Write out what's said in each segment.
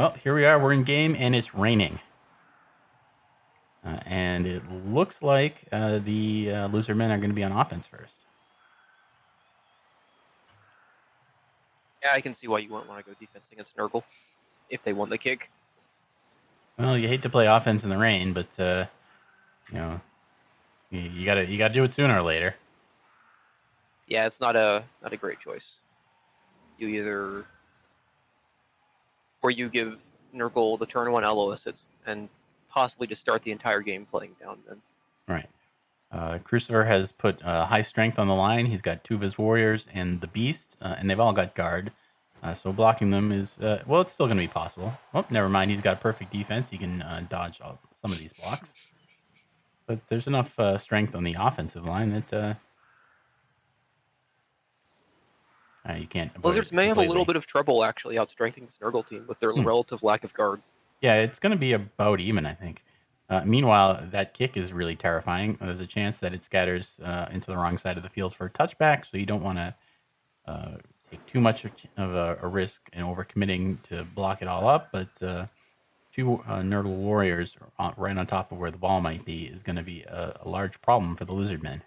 Well, here we are. We're in game, and it's raining. And it looks like the loser men are going to be on offense first. Yeah, I can see why you wouldn't want to go defense against Nurgle if they won the kick. Well, you hate to play offense in the rain, but you know, you gotta do it sooner or later. Yeah, it's not a great choice. You either or you give Nurgle the turn 1 LO assist and possibly just start the entire game playing down then. Right. Crucifer has put high strength on the line. He's got 2 of his warriors and the beast, and they've all got guard. So blocking them is well, it's still going to be possible. Oh, never mind. He's got perfect defense. He can dodge some of these blocks. But there's enough strength on the offensive line that you can't avoid Blizzards it may have a little completely. bit of trouble actually outstrengthening this Nurgle team with their relative lack of guard. Yeah, it's going to be about even, I think. Meanwhile, that kick is really terrifying. There's a chance that it scatters into the wrong side of the field for a touchback, so you don't want to take too much of a risk in overcommitting to block it all up. But 2 Nurgle warriors right on top of where the ball might be is going to be a large problem for the lizard men.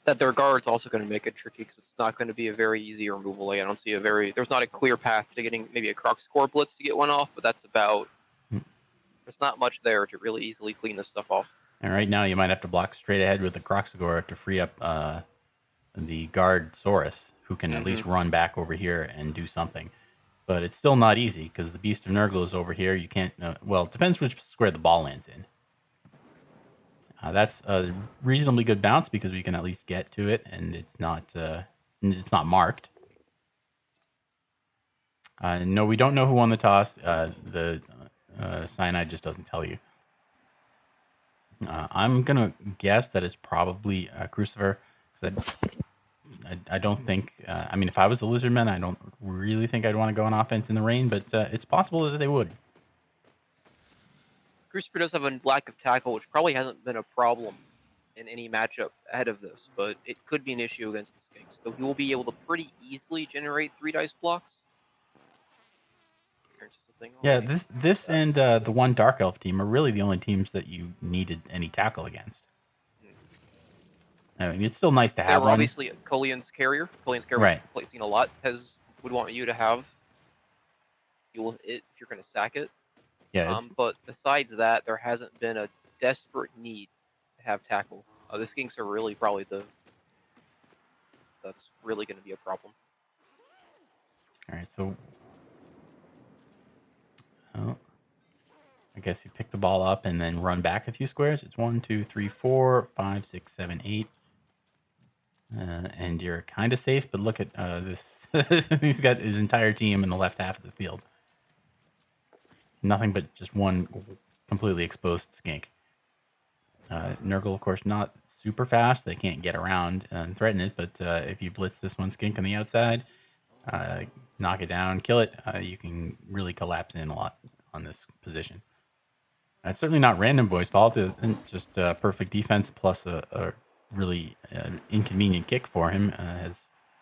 That their guard's also going to make it tricky because it's not going to be a very easy removal. Like, I don't see there's not a clear path to getting maybe a Crucifer blitz to get one off, but that's about. There's not much there to really easily clean this stuff off. And right now, you might have to block straight ahead with the Crucifer to free up the guard Saurus, who can at least run back over here and do something. But it's still not easy because the Beast of Nurgle is over here. You can't. Well, it depends which square the ball lands in. That's a reasonably good bounce because we can at least get to it, and it's not marked. No, we don't know who won the toss. The cyanide just doesn't tell you. I'm gonna guess that it's probably Crucifer. I don't think. I mean, if I was the Lizardmen, I don't really think I'd want to go on offense in the rain, but it's possible that they would. Crucifer does have a lack of tackle, which probably hasn't been a problem in any matchup ahead of this, but it could be an issue against the Skinks. Though he will be able to pretty easily generate 3 dice blocks. Yeah, this and the one Dark Elf team are really the only teams that you needed any tackle against. I mean, it's still nice to have one. Obviously, Colian's carrier, right. We've seen a lot, would want you to have if you're going to sack it. Yeah. But besides that, there hasn't been a desperate need to have tackle. The Skinks are really probably that's really going to be a problem. All right, so I guess you pick the ball up and then run back a few squares. It's 1, 2, 3, 4, 5, 6, 7, 8. And you're kind of safe, but look at this. He's got his entire team in the left half of the field. Nothing but just one completely exposed skink. Nurgle, of course, not super fast. They can't get around and threaten it, but if you blitz this one skink on the outside, knock it down, kill it, you can really collapse in a lot on this position. It's certainly not Randomguy's fault. Just perfect defense plus a really inconvenient kick for him has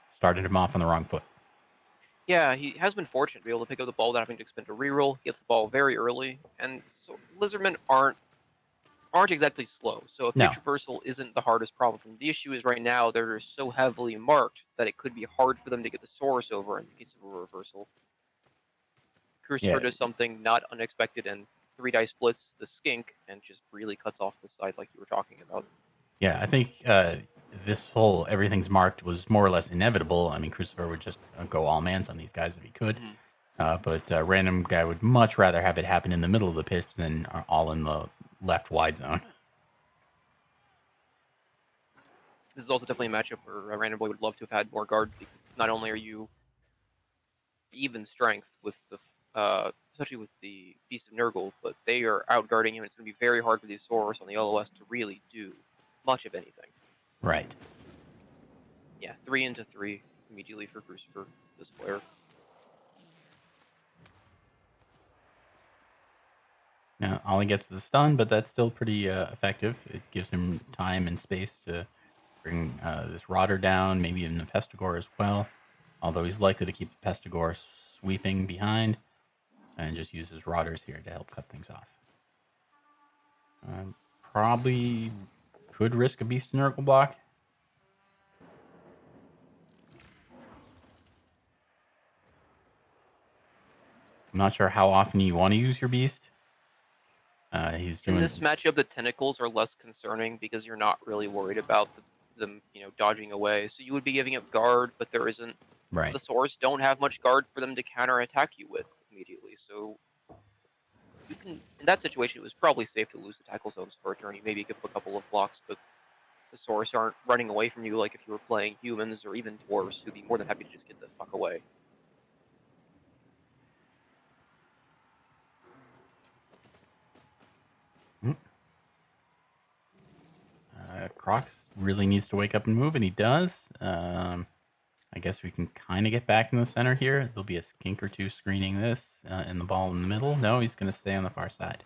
started him off on the wrong foot. Yeah, he has been fortunate to be able to pick up the ball without having to expend a reroll. He gets the ball very early, and so Lizardmen aren't exactly slow. So a pitch reversal isn't the hardest problem for them. The issue is right now they're so heavily marked that it could be hard for them to get the Saurus over in the case of a reversal. Crucifer does something not unexpected and 3 dice splits the skink and just really cuts off the side like you were talking about. Yeah, I think this whole everything's marked was more or less inevitable. I mean, Crucifer would just go all mans on these guys if he could. But Randomguy would much rather have it happen in the middle of the pitch than all in the left wide zone. This is also definitely a matchup where Randomguy would love to have had more guard because not only are you even strength with the especially with the Beast of Nurgle, but they are outguarding him. It's going to be very hard for these Saurus on the LOS to really do much of anything. Right. Yeah, 3 into 3 immediately for Crucifer, this player. Now, all he gets is a stun, but that's still pretty effective. It gives him time and space to bring this Rotter down, maybe even the Pestigore as well. Although he's likely to keep the Pestigore sweeping behind. and just uses Rotters here to help cut things off. Probably could risk a Beast Nurgle block. I'm not sure how often you want to use your Beast. He's doing... In this matchup, the tentacles are less concerning because you're not really worried about them, dodging away. So you would be giving up guard, but there isn't. Right. The swords don't have much guard for them to counterattack you with immediately. So you can, in that situation, it was probably safe to lose the tackle zones for a turn. You maybe give up a couple of blocks, but the swords aren't running away from you like if you were playing humans or even dwarves, who'd be more than happy to just get the fuck away. Crocs really needs to wake up and move, and he does. I guess we can kind of get back in the center here. There'll be a skink or two screening this, and the ball in the middle. No, he's going to stay on the far side.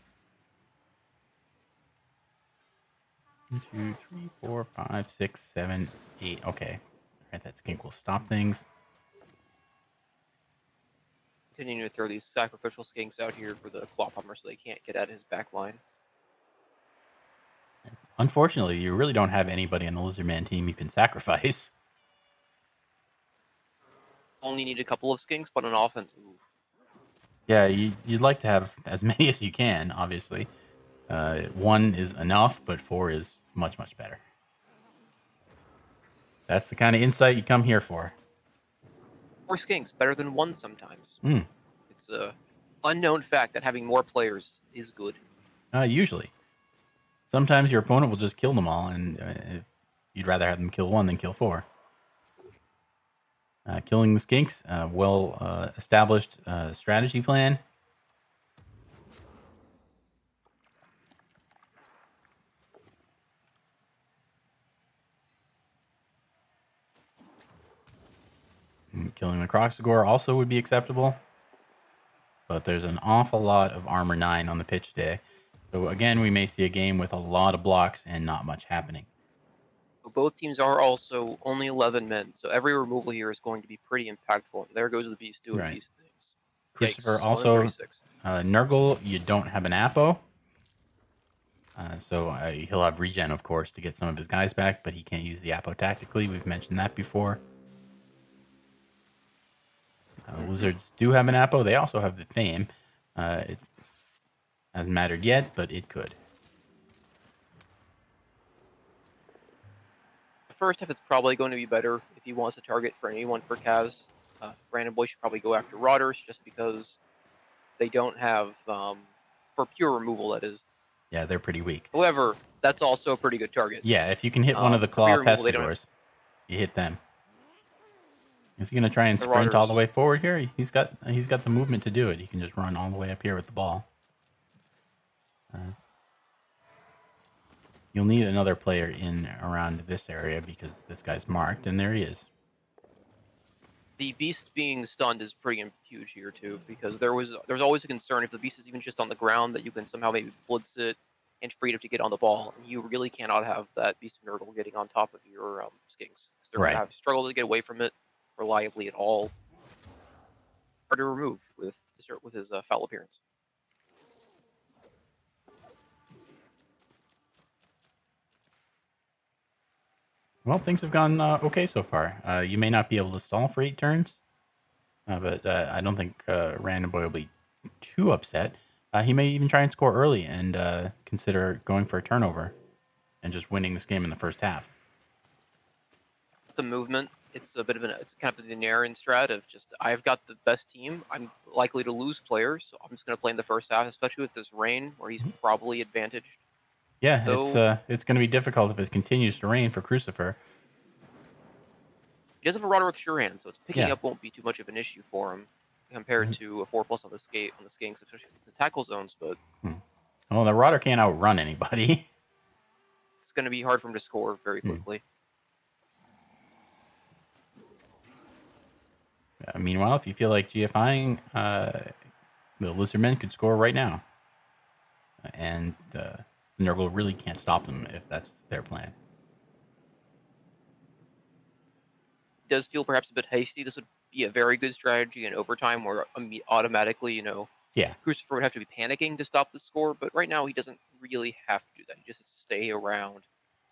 1, 2, 3, 4, 5, 6, 7, 8. Okay. All right, that skink will stop things. Continuing to throw these sacrificial skinks out here for the claw bomber so they can't get at his back line. Unfortunately, you really don't have anybody on the Lizardman team you can sacrifice. Only need a couple of skinks, but on offense, ooh. Yeah, you'd like to have as many as you can, obviously. 1 is enough, but 4 is much, much better. That's the kind of insight you come here for. 4 skinks, better than 1 sometimes. Mm. It's a unknown fact that having more players is good. Usually. Sometimes your opponent will just kill them all, and you'd rather have them kill 1 than kill 4. Killing the skinks, well-established strategy plan. Killing the Croxagore also would be acceptable. But there's an awful lot of armor 9 on the pitch today. So again, we may see a game with a lot of blocks and not much happening. Both teams are also only 11 men, so every removal here is going to be pretty impactful. There goes the Beast doing Right. Beast things. Crucifer Yikes, also, 136. Nurgle, you don't have an Apo. So he'll have regen, of course, to get some of his guys back, but he can't use the Apo tactically. We've mentioned that before. Lizards do have an Apo. They also have the Fame. It hasn't mattered yet, but it could. The first half is probably going to be better if he wants to target for anyone for Kaz. Randomguy should probably go after Rotters just because they don't have, for pure removal, that is. Yeah, they're pretty weak. However, that's also a pretty good target. Yeah, if you can hit one of the claw pescadors, you hit them. Is he going to try and sprint all the way forward here? He's got the movement to do it. He can just run all the way up here with the ball. You'll need another player in around this area because this guy's marked, and there he is. The Beast being stunned is pretty huge here too, because there's always a concern if the Beast is even just on the ground that you can somehow maybe blitz it and free it up to get on the ball. And you really cannot have that Beast Nurgle getting on top of your skinks. They're going to have struggled to get away from it reliably at all. Hard to remove with his foul appearance. Well, things have gone okay so far. You may not be able to stall for 8 turns, but I don't think Randomguy will be too upset. He may even try and score early and consider going for a turnover and just winning this game in the first half. The movement, it's kind of the Naren strat of just, I've got the best team. I'm likely to lose players, so I'm just going to play in the first half, especially with this rain where he's probably advantaged. Yeah, it's going to be difficult if it continues to rain for Crucifer. He does have a Rotter with Sure Hand, so it's picking up won't be too much of an issue for him compared to a 4+ on the skinks, especially with the tackle zones. But well, the Rotter can't outrun anybody. It's going to be hard for him to score very quickly. Meanwhile, if you feel like GFIing, the Lizardmen could score right now, and Nurgle really can't stop them if that's their plan. It does feel perhaps a bit hasty. This would be a very good strategy in overtime where automatically, Yeah. Crucifer would have to be panicking to stop the score, but right now he doesn't really have to do that. He just has to stay around,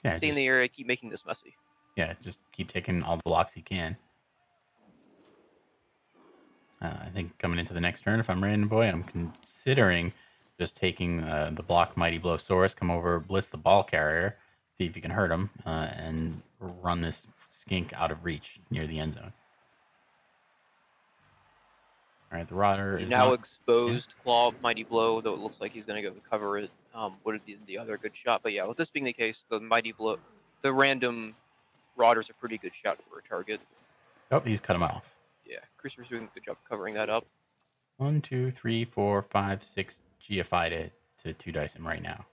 Yeah. stay in the area, keep making this messy. Yeah. Just keep taking all the blocks he can. I think coming into the next turn, if I'm Randomguy, I'm considering just taking the block Mighty Blowsaurus, come over, blitz the ball carrier, see if you can hurt him, and run this skink out of reach near the end zone. All right, the Rotter is now not exposed. Claw, Mighty Blow, though it looks like he's going to go cover it. Would have been the other good shot, but yeah, with this being the case, the Mighty Blow, the random Rodder's a pretty good shot for a target. Oh, he's cut him off. Yeah, Crucifer's doing a good job covering that up. 1, 2, 3, 4, 5, 6. GFI'd it to 2 dice him right now.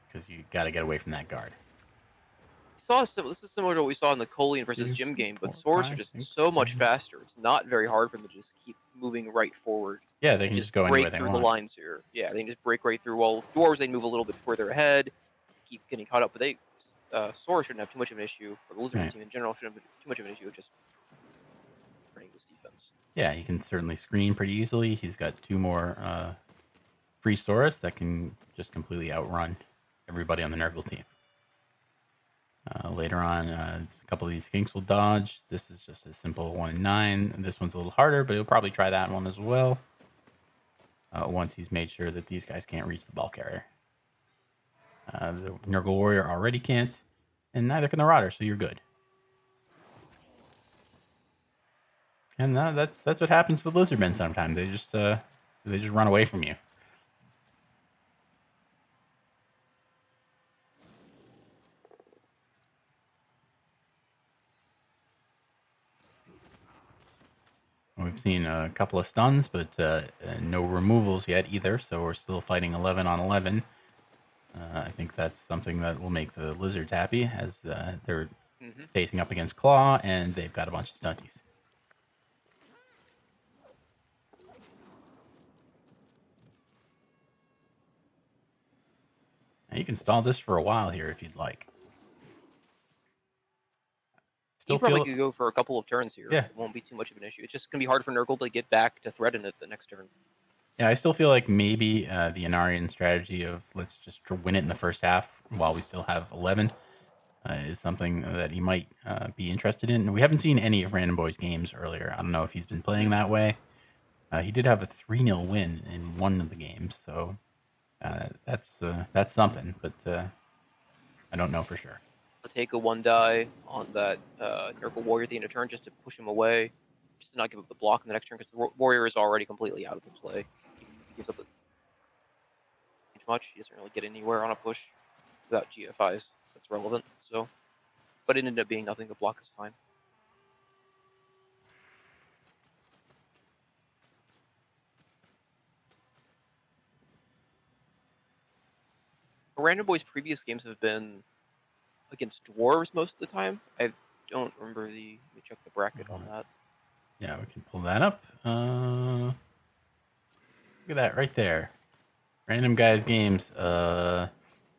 Because you got to get away from that guard. This is similar to what we saw in the Colian versus Jim game, but Saurs are just so much faster. It's not very hard for them to just keep moving right forward. Yeah, they can just go anywhere they break through want. the lines here. Yeah, they can just break right through. While dwarves, they move a little bit further ahead, keep getting caught up. But Saurs shouldn't have too much of an issue. For the Lizardman team in general, shouldn't have too much of an issue with just running this defense. Yeah, he can certainly screen pretty easily. He's got 2 more free Saurus that can just completely outrun everybody on the nurgle team. Later on, a couple of these skinks will dodge. This is just a simple 1 in 9. This one's a little harder, but he'll probably try that one as well. Once he's made sure that these guys can't reach the ball carrier. The Nurgle Warrior already can't, and neither can the Rotter, so you're good. And that's what happens with Lizardmen sometimes. They just run away from you. We've seen a couple of stuns, but no removals yet either, so we're still fighting 11 on 11. I think that's something that will make the Lizards happy, as they're facing up against Claw, and they've got a bunch of stunties. Now you can stall this for a while here if you'd like. You probably could go for a couple of turns here. Yeah. It won't be too much of an issue. It's just going to be hard for Nurgle to get back to threaten it the next turn. Yeah, I still feel like maybe the Inarian strategy of let's just win it in the first half while we still have 11 is something that he might be interested in. We haven't seen any of Randomguy's games earlier. I don't know if he's been playing that way. He did have a 3-0 win in one of the games, so that's something, but I don't know for sure. I'll take a 1 die on that Nurgle Warrior at the end of turn just to push him away, just to not give up the block in the next turn, because the Warrior is already completely out of the play. He gives up much. He doesn't really get anywhere on a push without GFIs. That's relevant. So, but it ended up being nothing. The block is fine. Randomguy's previous games have been against dwarves most of the time. I don't remember let me check the bracket on that. Yeah, we can pull that up. Look at that right there. Randomguy's games. A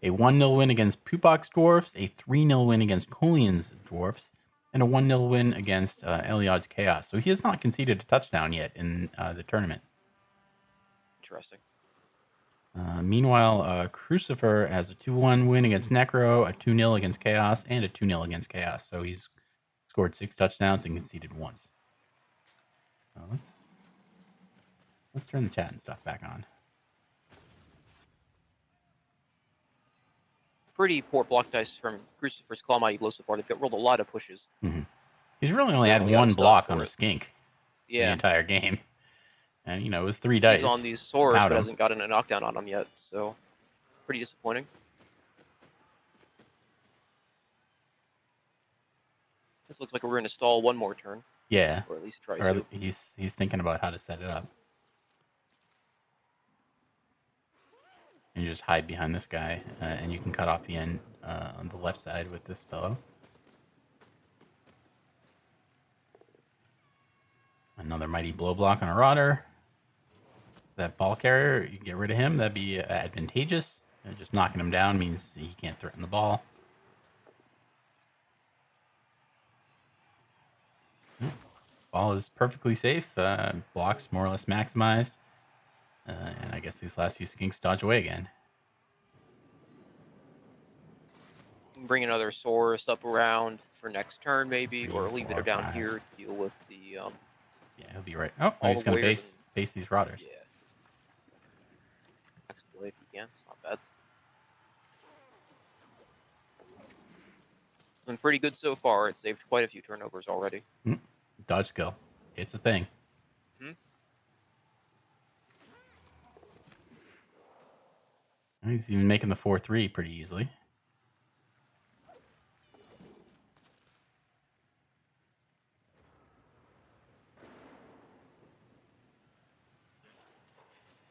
1-0 win against Pupox Dwarfs, a 3-0 win against Colian's Dwarfs, and a 1-0 win against Eliod's Chaos. So he has not conceded a touchdown yet in the tournament. Interesting. Meanwhile, Crucifer has a 2-1 win against Necro, a 2-0 against Chaos, and a 2-0 against Chaos. So he's scored 6 touchdowns and conceded once. Let's turn the chat and stuff back on. Pretty poor block dice from Crucifer's Claw Mighty Blow so far. They've rolled a lot of pushes. Mm-hmm. He's really only had 1 block on a skink the entire game. And, it was 3 dice. He's on these swords, but hasn't gotten a knockdown on them yet. So, pretty disappointing. This looks like we're going to stall 1 more turn. Yeah. Or at least try to. He's thinking about how to set it up. And you just hide behind this guy, and you can cut off the end on the left side with this fellow. Another mighty blow block on a Rotter. That ball carrier, you get rid of him. That'd be advantageous. Just knocking him down means he can't threaten the ball. ball is perfectly safe. Blocks more or less maximized. And I guess these last few skinks dodge away again. Bring another source up around for next turn, maybe, 3, or leave 4, it down 5. here to deal with the Yeah, he'll be right. Oh, all he's the going to warriors. face these rotters. Yeah, exploit if you can. It's not bad. Been pretty good so far. It saved quite a few turnovers already. Dodge skill. It's a thing. He's even making the 4-3 pretty easily.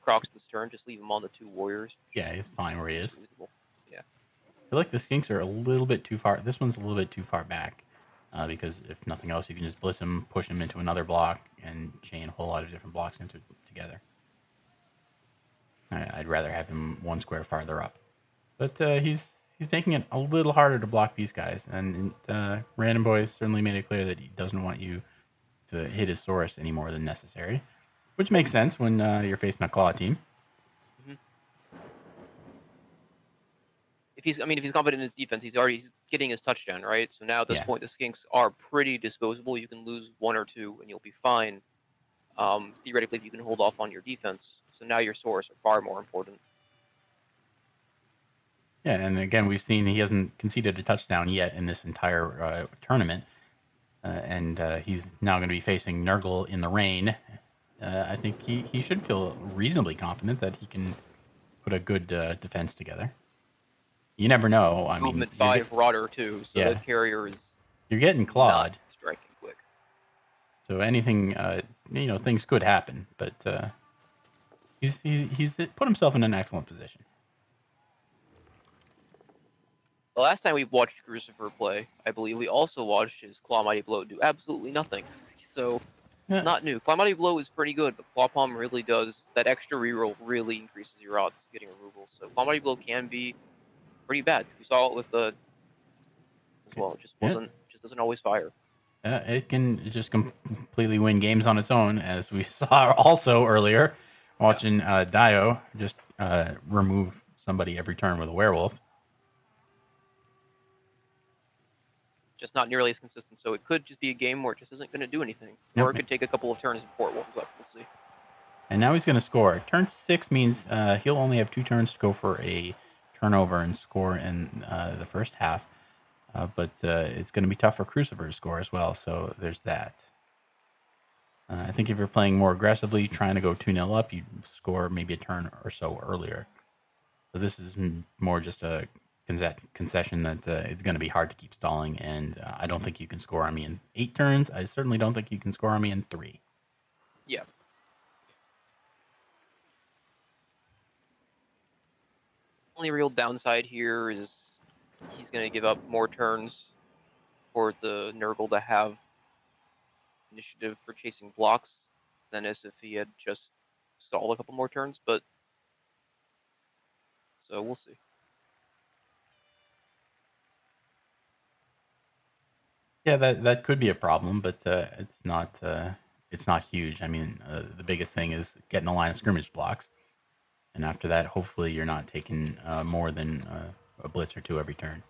Crocs this turn, just leave him on the 2 warriors. Yeah, he's fine where he is. Reasonable. Yeah. I feel like the skinks are a little bit too far. This one's a little bit too far back. Because if nothing else, you can just blitz him, push him into another block, and chain a whole lot of different blocks together. I'd rather have him 1 square farther up. But he's making it a little harder to block these guys. And Randomguy certainly made it clear that he doesn't want you to hit his source any more than necessary. Which makes sense when you're facing a claw team. If he's confident in his defense, he's getting his touchdown, right? So now at this point, the skinks are pretty disposable. You can lose 1 or 2, and you'll be fine. Theoretically, if you can hold off on your defense. So now your source are far more important. Yeah, and again, we've seen he hasn't conceded a touchdown yet in this entire tournament. And he's now going to be facing Nurgle in the rain. I think he should feel reasonably confident that he can put a good defense together. You never know. I mean, movement 5 Rodder too, so the carrier is you're getting clawed, not striking quick. So anything, things could happen, but he's put himself in an excellent position. The last time we watched Crucifer play, I believe we also watched his Claw Mighty Blow do absolutely nothing. So it's not new. Claw Mighty Blow is pretty good, but Claw Palm really does that extra reroll really increases your odds of getting removal. So Claw Mighty Blow can be pretty bad. We saw it with the as well. It just doesn't always fire. It can just completely win games on its own, as we saw also earlier, watching Dio just remove somebody every turn with a werewolf. Just not nearly as consistent. So it could just be a game where it just isn't going to do anything, or it could take a couple of turns before it warms up. We'll see. And now he's going to score. Turn 6 means he'll only have 2 turns to go for a turnover and score in the first half. But it's going to be tough for Crucifer to score as well, so there's that. I think if you're playing more aggressively, trying to go 2-0 up, you score maybe a turn or so earlier. So this is more just a concession that it's going to be hard to keep stalling, and I don't think you can score on me in 8 turns. I certainly don't think you can score on me in 3. Yeah. Only real downside here is he's going to give up more turns for the Nurgle to have initiative for chasing blocks than as if he had just stalled a couple more turns, but so we'll see. Yeah, that could be a problem, but it's not huge. I mean, the biggest thing is getting the line of scrimmage blocks, and after that, hopefully, you're not taking more than a blitz or 2 every turn.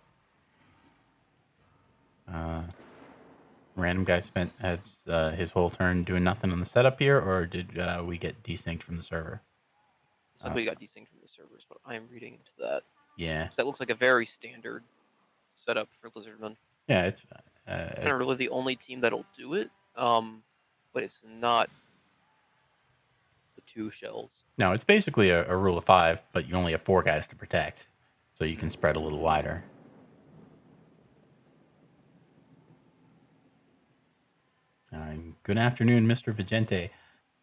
Randomguy spent his whole turn doing nothing on the setup here, or did we get desynced from the server? Somebody got desynced from the servers, but I am reading into that. Yeah. That looks like a very standard setup for Lizardman. Yeah, it's kind of really the only team that'll do it, but it's not the 2 shells. No, it's basically a rule of 5, but you only have 4 guys to protect, so you can spread a little wider. Good afternoon, Mr. Vigente.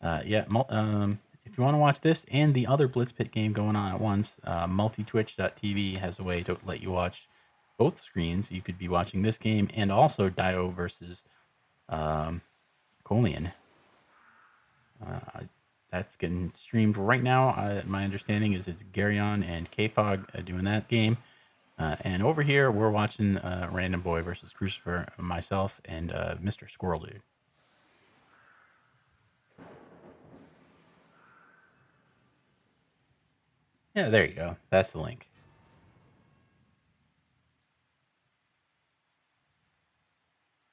If you want to watch this and the other Blitz Pit game going on at once, multitwitch.tv has a way to let you watch both screens. You could be watching this game and also Dio versus Colian. That's getting streamed right now. My understanding is it's Garyon and K-Fog doing that game. And over here, we're watching Randomguy versus Crucifer, myself, and Mr. Squirrel Dude. Yeah, there you go. That's the link.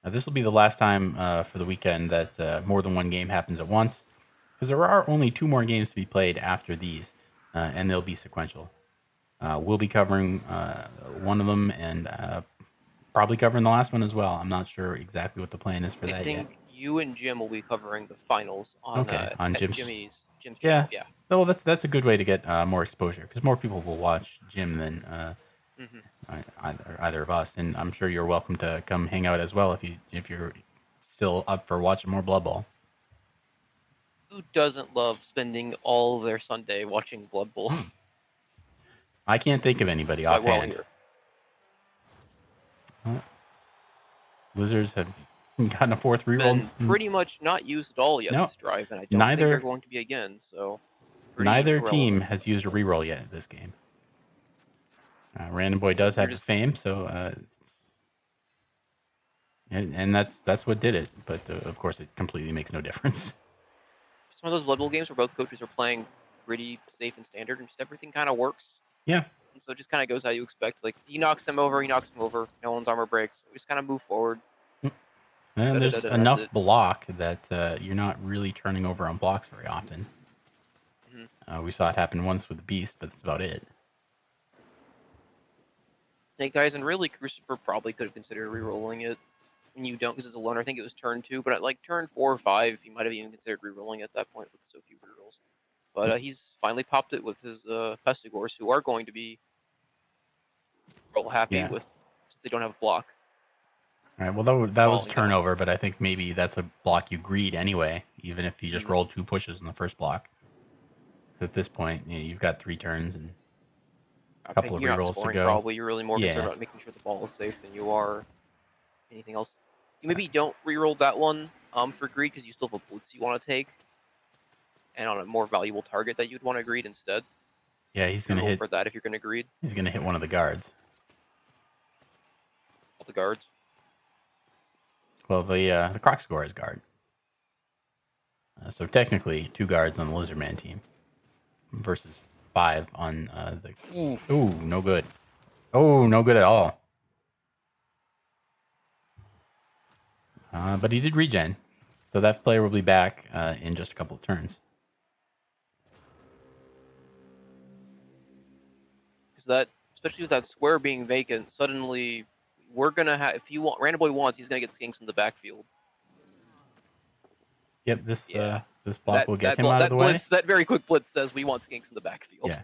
Now, this will be the last time for the weekend that more than one game happens at once, because there are only 2 more games to be played after these, and they'll be sequential. We'll be covering one of them and probably covering the last one as well. I'm not sure exactly what the plan is for I that yet. think you and Jim will be covering the finals on Okay, on at Jim's. Jim's Yeah. channel. Yeah. Well, that's a good way to get more exposure because more people will watch Jim than Hmm. either of us. And I'm sure you're welcome to come hang out as well if you're still up for watching more Blood Bowl. Who doesn't love spending all their Sunday watching Blood Bowl? I can't think of anybody That's why we're all offhand. here. Lizards have gotten a 4th reroll. Been pretty much not used at all yet No, this drive, and I don't think neither they're going to be again. So pretty neither team irrelevant. has used a reroll yet this game. Randomguy does have the fame, so and that's what did it. But of course, it completely makes no difference. It's one of those Blood Bowl games where both coaches are playing pretty safe and standard, and just everything kind of works. Yeah. And so it just kind of goes how you expect. Like he knocks him over, no one's armor breaks. We just kind of move forward. And there's enough block that you're not really turning over on blocks very often. Mm-hmm. We saw it happen once with the Beast, but that's about it. Snake Eyes and really Crucifer probably could have considered re-rolling it. And you don't because it's a loner. I think it was turn 2, but at like turn 4 or 5, he might have even considered re-rolling at that point with so few rerolls. But he's finally popped it with his Pestigors, who are going to be real happy with since they don't have a block. All right. Well, that was turnover, but I think maybe that's a block you greed anyway, even if you just rolled 2 pushes in the first block. Because at this point, you've got 3 turns and a couple of rerolls to go. Probably you're really more concerned about making sure the ball is safe than you are anything else. You maybe don't reroll that one for greed because you still have a blitz you want to take, and on a more valuable target that you'd want to greed instead. Yeah, he's going to hit for that if you're going to greed. He's going to hit one of the guards. All the guards. Well, the Crucifer is guard. So technically, 2 guards on the Lizardman team versus 5 on the. Ooh, no good. Oh, no good at all. But he did regen, so that player will be back in just a couple of turns. Because that, especially with that square being vacant, suddenly we're gonna have. If you want, Randomguy wants, he's gonna get skinks in the backfield. Yep, this block will get him out of the way. That very quick blitz says we want skinks in the backfield.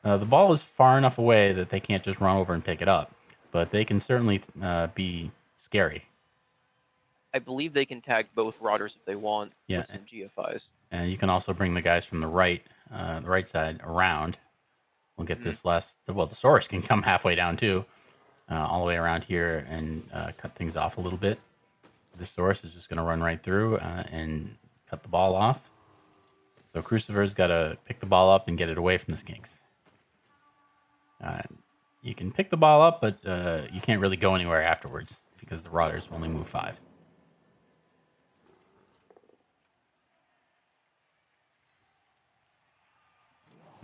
Yeah. The ball is far enough away that they can't just run over and pick it up, but they can certainly be scary. I believe they can tag both routers if they want with some GFIs. And you can also bring the guys from the right side around. We'll get this last. Well, the Saurus can come halfway down too, all the way around here and cut things off a little bit. This Saurus is just going to run right through and cut the ball off. So Crucifer's got to pick the ball up and get it away from the skinks. You can pick the ball up, but you can't really go anywhere afterwards because the routers only move 5.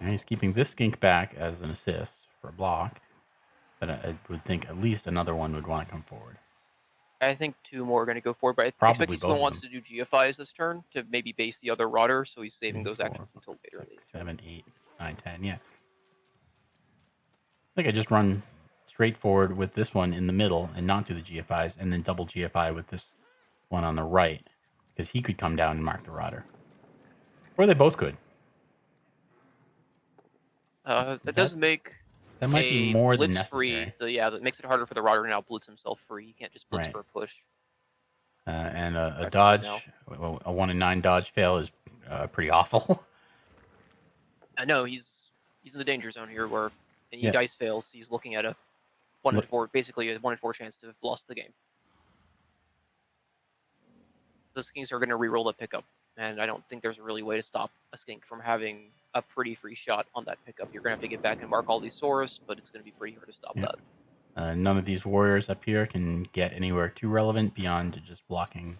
And he's keeping this skink back as an assist for a block, but I would think at least another one would want to come forward. I think 2 more are going to go forward, but I expect he's wants to do GFIs this turn to maybe base the other router, so he's saving those actions until later. 6, 7, 8, 9, 10, yeah. I think I just run straight forward with this one in the middle and not do the GFIs, and then double GFI with this one on the right, because he could come down and mark the router. Or they both could. That does make that might be more than necessary. That makes it harder for the router to now blitz himself free. He can't just blitz for a push. And a dodge, a 1 in 9 dodge fail is pretty awful. I know he's in the danger zone here, where any dice fails, he's looking at a 1 in 4, basically a 1 in 4 chance to have lost the game. The skinks are going to reroll the pickup, and I don't think there's a really way to stop a skink from having a pretty free shot on that pickup. You're going to have to get back and mark all these Saurus, but it's going to be pretty hard to stop that. None of these warriors up here can get anywhere too relevant beyond just blocking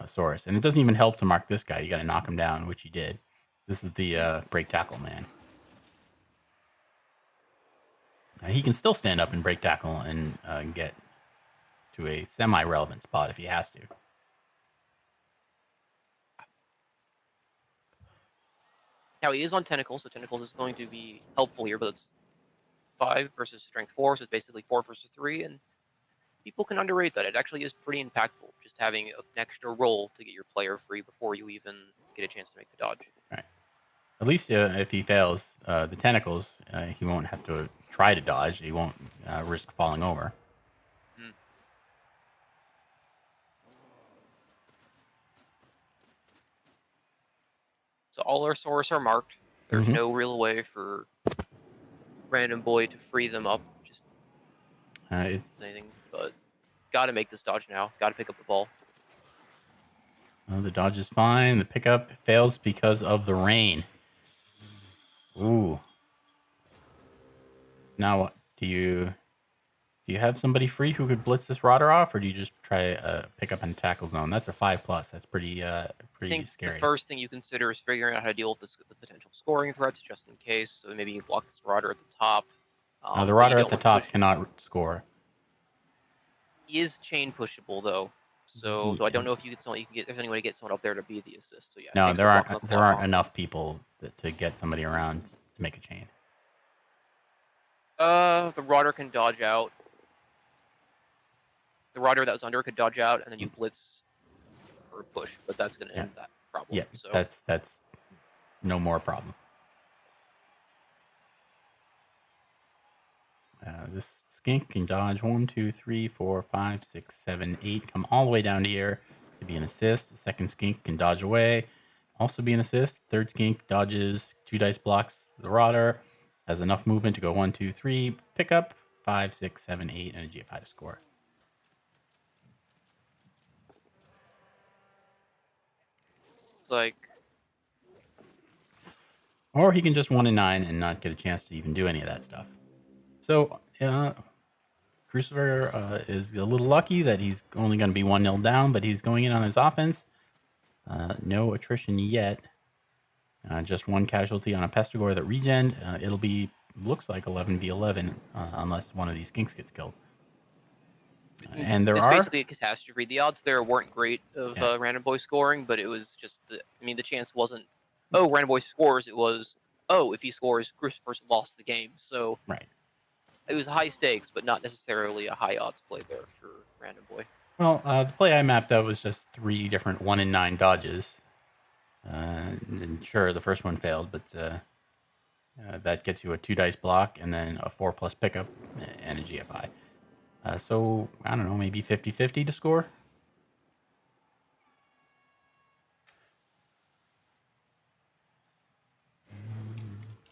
Saurus. And it doesn't even help to mark this guy. You got to knock him down, which he did. This is the break tackle man. He can still stand up and break tackle and get to a semi-relevant spot if he has to. Now he is on Tentacles, so Tentacles is going to be helpful here, but it's 5 versus Strength 4, so it's basically 4 versus 3, and people can underrate that. It actually is pretty impactful, just having an extra roll to get your player free before you even get a chance to make the dodge. Right. At least if he fails the Tentacles, he won't have to try to dodge. He won't risk falling over. So all our sources are marked. There's no real way for Randomguy to free them up. Just it's anything, but got to make this dodge now. Got to pick up the ball. The dodge is fine. The pickup fails because of the rain. Ooh. Now what? Do you have somebody free who could blitz this Rodder off, or do you just try pick up and tackle zone? That's a 5+. That's pretty I think scary. the first thing you consider is figuring out how to deal with the potential scoring threats, just in case. So maybe you block this Rodder at the top. The Rodder at the top cannot score. He is chain pushable though, so I don't know if you get someone. You can get if anyone to get someone up there to be the assist. So yeah. No, there aren't enough people to get somebody around to make a chain. The Rodder can dodge out. The Rodder that was under could dodge out, and then you blitz or push, but that's going to end that problem. Yeah, so that's no more problem. This skink can dodge 1, 2, 3, 4, 5, 6, 7, 8. Come all the way down to here to be an assist. The second skink can dodge away, also be an assist. Third skink dodges 2 dice blocks the Rodder, has enough movement to go 1, 2, 3, pick up 5, 6, 7, 8, and a GFI to score. It's like, or he can just 1 and 9 and not get a chance to even do any of that stuff. So, Crucifer is a little lucky that he's only going to be 1-0 down, but he's going in on his offense. No attrition yet. Just 1 casualty on a Pestigore that regen. It'll be, looks like 11v11 unless one of these skinks gets killed. And it's basically a catastrophe. The odds there weren't great of Randomguy scoring, but it was just the chance wasn't, oh, Randomguy scores. It was, oh, if he scores, Crucifer's lost the game. So right. It was high stakes, but not necessarily a high odds play there for Randomguy. Well, the play I mapped out was just 3 different 1 and 9 dodges. And sure, the first one failed, but that gets you a 2 dice block and then a 4+ pickup and a GFI. So, I don't know, maybe 50-50 to score?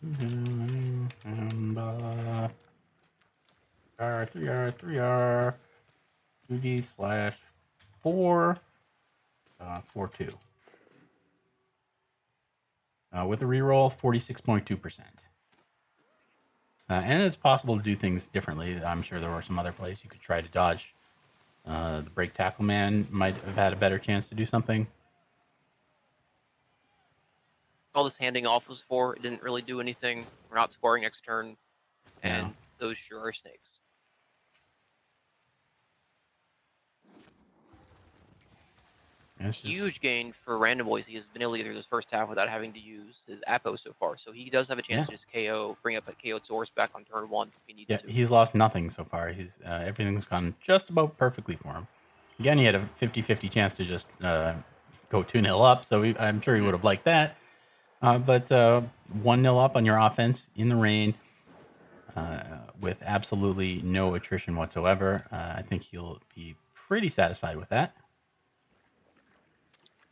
And 3R, 2D/4, 4-2. With a reroll, 46.2%. And it's possible to do things differently. I'm sure there were some other plays you could try to dodge. The break tackle man might have had a better chance to do something. All this handing off was for, it didn't really do anything. We're not scoring next turn, and those sure are snakes. Huge gain for Randomguy. He has been able to get through this first half without having to use his Apo so far. So he does have a chance to just KO, bring up a KO'd source back on turn 1 if he needs to. He's lost nothing so far. He's everything's gone just about perfectly for him. Again, he had a 50-50 chance to just go 2-0 up, so I'm sure he would have liked that. But 1-0 up on your offense in the rain with absolutely no attrition whatsoever. I think he'll be pretty satisfied with that.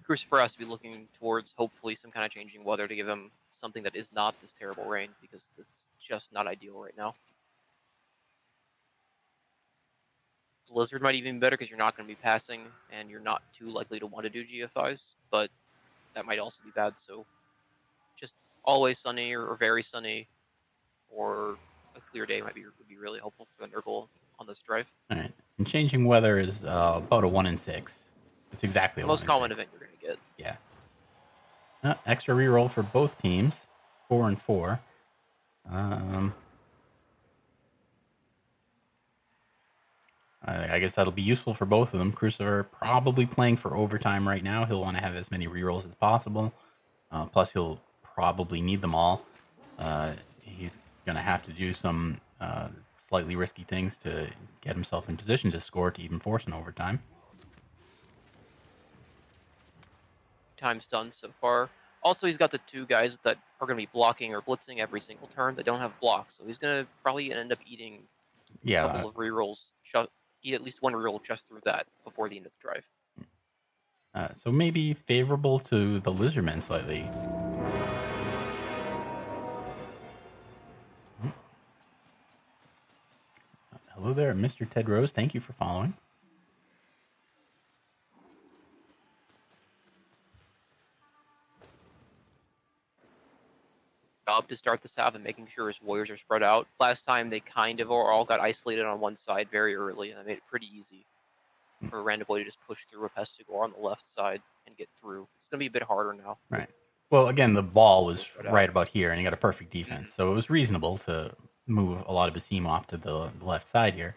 Crucifer has to be looking towards hopefully some kind of changing weather to give him something that is not this terrible rain, because this is just not ideal right now. Blizzard might even be better because you're not going to be passing and you're not too likely to want to do GFIs, but that might also be bad. So just always sunny or very sunny or a clear day would be really helpful for the nurgle on this drive. All right. And changing weather is about a 1 in 6. It's exactly the a most common 6. event you're going to get. Yeah. Extra reroll for both teams, 4 and 4. I guess that'll be useful for both of them. Crucifer probably playing for overtime right now. He'll want to have as many rerolls as possible. Plus, he'll probably need them all. He's going to have to do some slightly risky things to get himself in position to score to even force an overtime. Time's done so far. Also, he's got the 2 guys that are going to be blocking or blitzing every single turn that don't have blocks, so he's going to probably end up eating a couple of rerolls. Eat at least 1 reroll just through that before the end of the drive. So maybe favorable to the Lizardmen slightly. Hello there, Mr. Ted Rose. Thank you for following. Job to start this half and making sure his warriors are spread out. Last time they kind of all got isolated on one side very early, and that made it pretty easy for Randomguy to just push through a Pestigore on the left side and get through. It's going to be a bit harder now. Right. Well, again, the ball was right about here, and he got a perfect defense, so it was reasonable to move a lot of his team off to the left side here.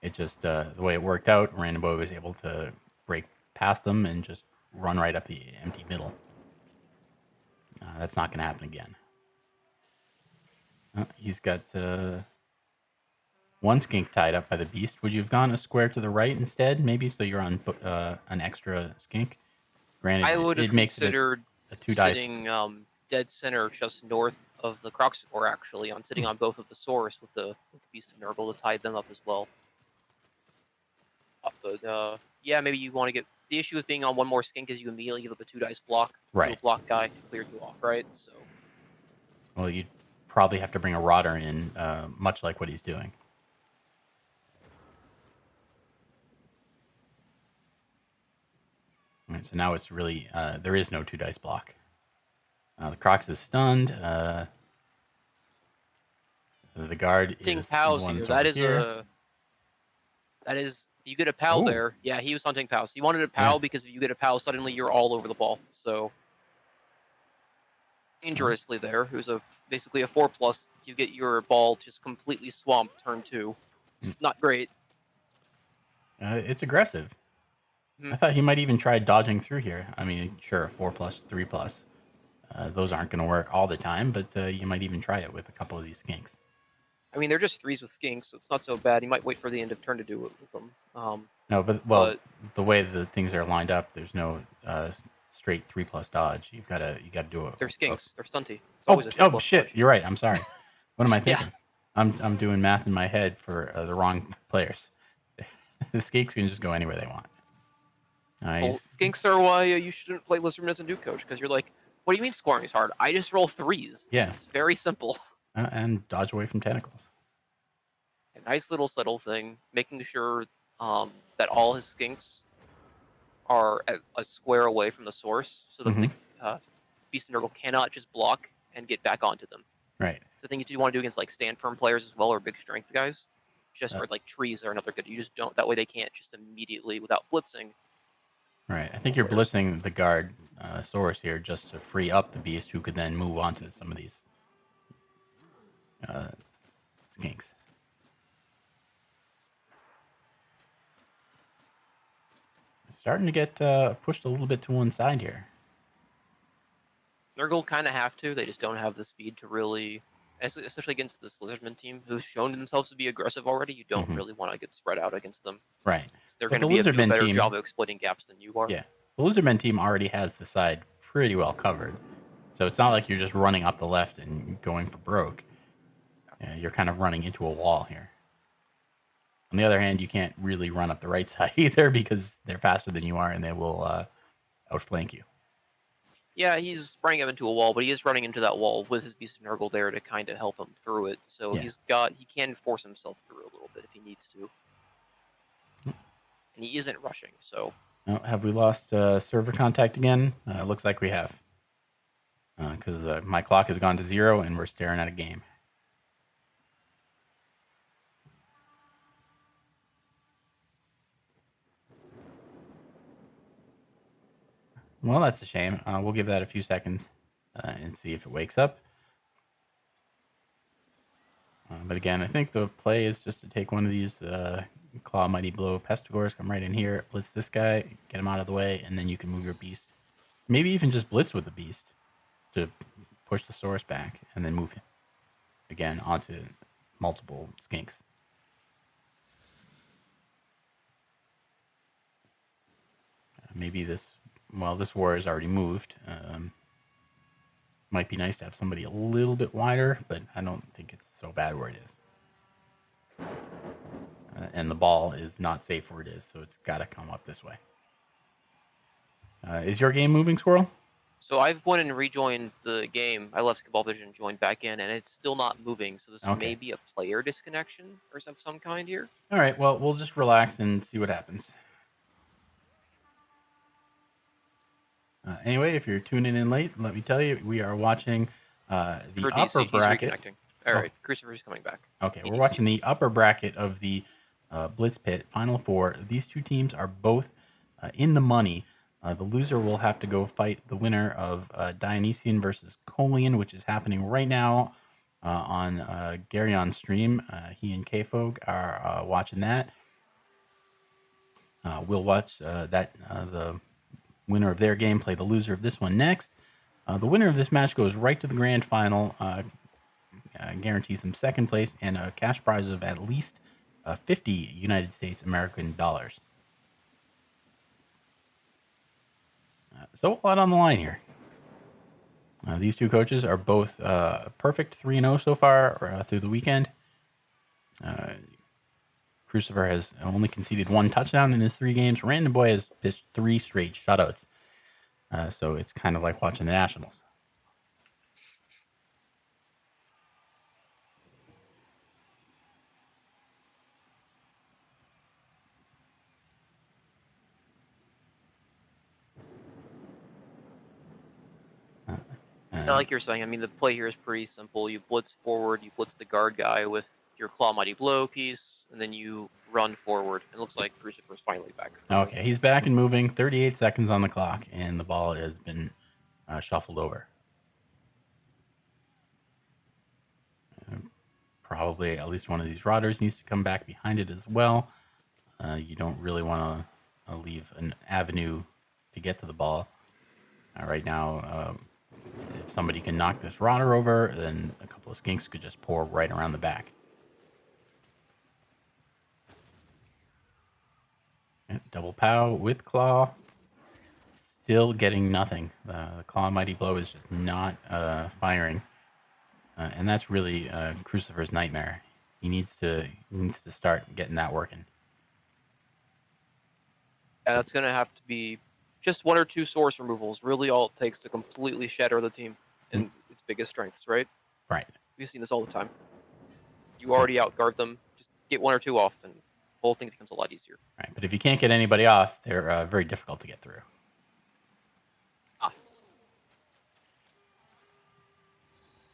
It just, the way it worked out, Randomguy was able to break past them and just run right up the empty middle. That's not going to happen again. He's got 1 skink tied up by the beast. Would you have gone a square to the right instead, maybe, so you're on an extra skink? Granted, I would have considered a 2 dice. sitting dead center just north of the Crucifer, actually, on sitting on both of the Source with the Beast of Nurgle to tie them up as well. But yeah, maybe you want to get... The issue with being on 1 more skink is you immediately give up a 2 dice block to a block guy to clear you off, right? So. Well, you'd probably have to bring a Rodder in, much like what he's doing. All right, so now it's really... there is no 2 dice block. The Crocs is stunned. The guard is Pals here. That is... You get a pal there. Yeah, he was hunting pals. He wanted a pal because if you get a pal, suddenly you're all over the ball. So... Dangerously there, who's basically a 4+, you get your ball just completely swamped turn 2. It's not great. It's aggressive. I thought he might even try dodging through here. I mean, sure, 4+, 3+. Those aren't going to work all the time, but you might even try it with a couple of these skinks. I mean, they're just 3s with skinks, so it's not so bad. You might wait for the end of turn to do it with them. No, but the way the things are lined up, there's no straight 3+ dodge. You gotta do it. They're skinks. They're stunty. Oh shit! Dodge. You're right. I'm sorry. What am I thinking? Yeah. I'm doing math in my head for the wrong players. The skinks can just go anywhere they want. Skinks are why you shouldn't play Lizardman as a new coach, because you're like, what do you mean scoring is hard? I just roll 3s. Yeah. It's very simple. And dodge away from tentacles. A nice little subtle thing, making sure that all his skinks are a square away from the source, so that the Beast and Nurgle cannot just block and get back onto them. Right. It's the thing you want to do against like stand firm players as well, or big strength guys. Or like trees are another good. You just don't. That way they can't just immediately, without blitzing. Right. I think you're blitzing the guard source here just to free up the beast, who could then move on to some of these skinks. It's starting to get pushed a little bit to one side here. Nurgle kind of have to. They just don't have the speed to really, especially against this Lizardman team, who's shown themselves to be aggressive already. You don't really want to get spread out against them. Right. They're going to do a better job of exploiting gaps than you are. Yeah. The Lizardmen team already has the side pretty well covered. So it's not like you're just running up the left and going for broke. You're kind of running into a wall here. On the other hand, you can't really run up the right side either, because they're faster than you are and they will outflank you. Yeah, he's running up into a wall, but he is running into that wall with his Beast of Nurgle there to kind of help him through it. So he can force himself through a little bit if he needs to. And he isn't rushing, so... Have we lost server contact again? Looks like we have. Because my clock has gone to 0 and we're staring at a game. Well, that's a shame. We'll give that a few seconds and see if it wakes up. But again, I think the play is just to take one of these Claw, Mighty Blow, Pestigores, come right in here, blitz this guy, get him out of the way, and then you can move your beast. Maybe even just blitz with the beast to push the source back, and then move him again onto multiple skinks. Maybe this war is already moved. Might be nice to have somebody a little bit wider, but I don't think it's so bad where it is. And the ball is not safe where it is, so it's got to come up this way. Is your game moving, Squirrel? So I've went and rejoined the game. I left Cabal Vision and joined back in, and it's still not moving. So this may be a player disconnection or of some kind here. All right, well, we'll just relax and see what happens. Anyway, if you're tuning in late, let me tell you, we are watching the upper bracket. All right, Crucifer is coming back. Okay, we're watching the upper bracket of the Blitz Pit Final Four. These two teams are both in the money. The loser will have to go fight the winner of Dionysian versus Colian, which is happening right now on Garion's stream. He and K-Folk are watching that. We'll watch the winner of their game play the loser of this one next. The winner of this match goes right to the grand final, guarantees them second place and a cash prize of at least 50 United States American dollars. So a lot on the line here. These two coaches are both perfect 3-0 so far through the weekend. Crucifer has only conceded 1 touchdown in his 3 games. Randomguy has pitched 3 straight shutouts. So it's kind of like watching the Nationals. Like you're saying, I mean, the play here is pretty simple. You blitz forward, you blitz the guard guy with your Claw Mighty Blow piece, and then you run forward. It looks like Crucifer's finally back. Okay, he's back and moving. 38 seconds on the clock, and the ball has been shuffled over. Probably at least one of these routers needs to come back behind it as well. You don't really want to leave an avenue to get to the ball. Right now, if somebody can knock this router over, then a couple of skinks could just pour right around the back. And double pow with claw. Still getting nothing. The Claw Mighty Blow is just not firing. And that's really Crucifer's nightmare. He needs to start getting that working. Yeah, that's going to have to be just 1 or 2 source removals. Really all it takes to completely shatter the team and its biggest strengths, right? Right. We've seen this all the time. You already outguard them. Just get 1 or 2 off, and the whole thing becomes a lot easier. Right, but if you can't get anybody off, they're very difficult to get through.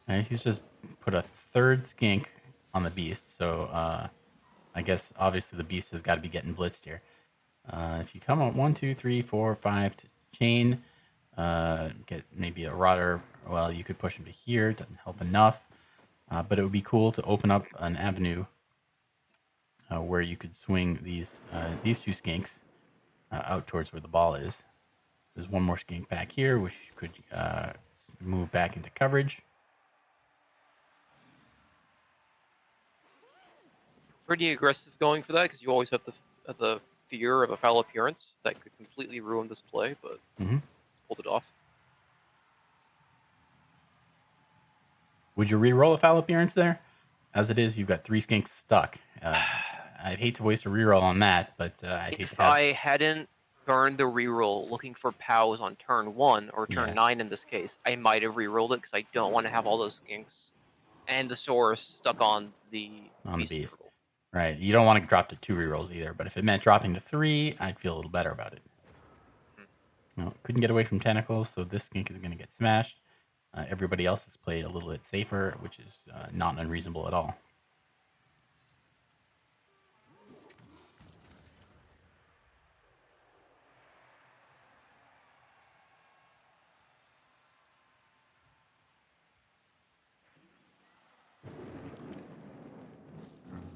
He's just put a 3rd skink on the beast, so I guess obviously the beast has got to be getting blitzed here. If you come on 1, 2, 3, 4, 5 to chain, get maybe a rotter. Well, you could push him to here. Doesn't help enough, but it would be cool to open up an avenue where you could swing these 2 skinks out towards where the ball is. There's 1 more skink back here, which could move back into coverage. Pretty aggressive going for that because you always have the fear of a foul appearance that could completely ruin this play, but pulled it off. Would you re-roll a foul appearance there? As it is, you've got 3 skinks stuck. I'd hate to waste a re-roll on that, but I'd hate to have... I hadn't burned the re-roll looking for POWs on turn 1 or turn 9 in this case, I might have re-rolled it because I don't want to have all those skinks and the source stuck on the beast. Right. You don't want to drop to 2 rerolls either, but if it meant dropping to 3, I'd feel a little better about it. No, couldn't get away from tentacles, so this skink is going to get smashed. Everybody else has played a little bit safer, which is not unreasonable at all.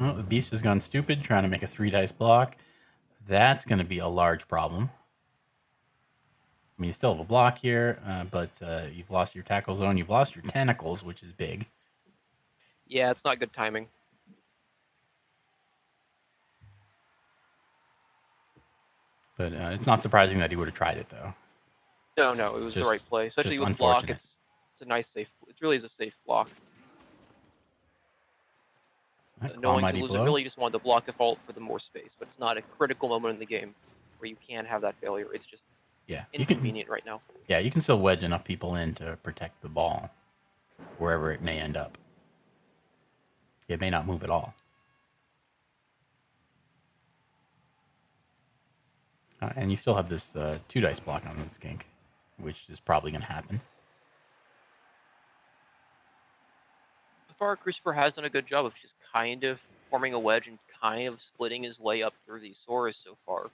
Oh, the beast has gone stupid trying to make a 3-dice block. That's going to be a large problem. I mean, you still have a block here, but you've lost your tackle zone. You've lost your tentacles, which is big. Yeah, it's not good timing. But it's not surprising that he would have tried it, though. No, it was the right play. Especially with block, it's a nice safe. It really is a safe block. Knowing to lose it, really just wanted the block default for the more space, but it's not a critical moment in the game where you can have that failure. It's just inconvenient right now. Yeah, you can still wedge enough people in to protect the ball wherever it may end up. It may not move at all. And you still have this 2-dice block on the skink, which is probably going to happen. So far, Crucifer has done a good job of just kind of forming a wedge and kind of splitting his way up through these Saurus so far.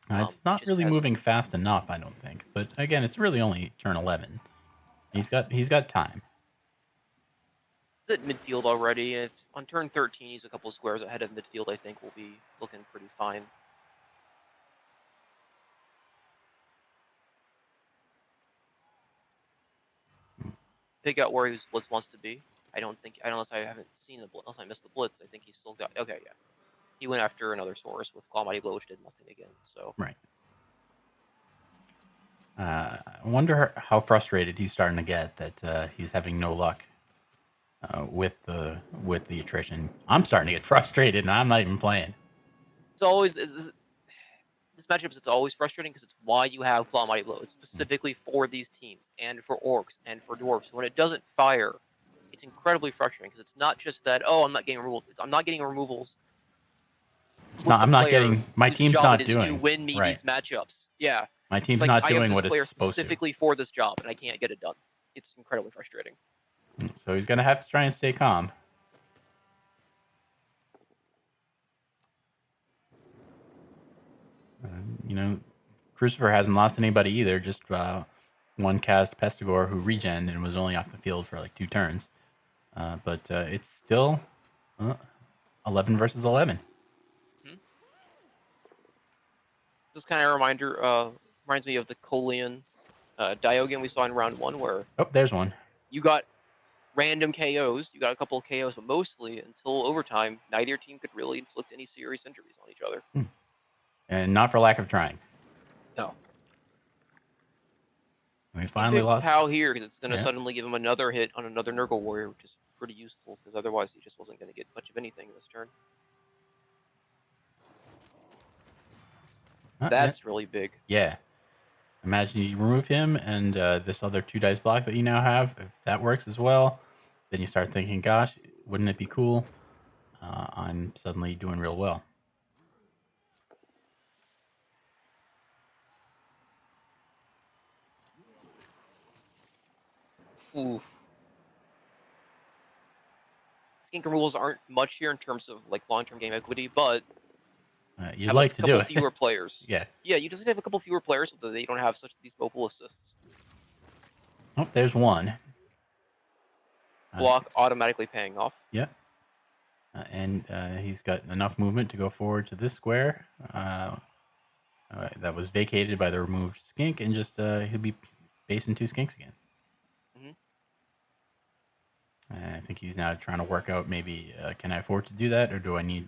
It's not really moving fast enough, I don't think. But again, it's really only turn 11. He's got time. He's at midfield already. If on turn 13, he's a couple squares ahead of midfield. I think will be looking pretty fine. Pick out where he wants to be. I don't think, unless I haven't seen unless I missed the blitz. I think he's still got. Okay, yeah. He went after another Saurus with Claw Mighty Blow, which did nothing again. So right. I wonder how frustrated he's starting to get that he's having no luck with the attrition. I'm starting to get frustrated, and I'm not even playing. It's always this matchup. It's always frustrating because it's why you have Claw Mighty Blow. It's specifically for these teams and for orcs and for dwarves. So when it doesn't fire, it's incredibly frustrating because it's not just that I'm not getting removals. I'm not getting removals. I'm not getting. My team's not doing to win me these matchups. Yeah, my team's not doing what it's supposed to. Specifically for this job, and I can't get it done. It's incredibly frustrating. So he's gonna have to try and stay calm. Crucifer hasn't lost anybody either. Just one cast Pestigore who regened and was only off the field for like 2 turns. But it's still 11 versus 11. This kind of reminds me of the Colian Diogen we saw in round 1, where there's one. You got random KOs. You got a couple of KOs, but mostly until overtime, neither team could really inflict any serious injuries on each other. And not for lack of trying. No. We finally lost Pow here because it's going to suddenly give him another hit on another Nurgle warrior, which is pretty useful because otherwise he just wasn't going to get much of anything this turn. That's really big. Yeah. Imagine you remove him and this other 2-dice block that you now have. If that works as well, then you start thinking, gosh, wouldn't it be cool? I'm suddenly doing real well. Oof. Skink removals aren't much here in terms of like long-term game equity, but you'd like to do it. Fewer players. Yeah, you just have a couple fewer players so that they don't have these mobile assists. Oh, there's one. Block automatically paying off. Yep. And he's got enough movement to go forward to this square that was vacated by the removed skink, and just he'll be basing 2 skinks again. I think he's now trying to work out maybe can I afford to do that, or do I need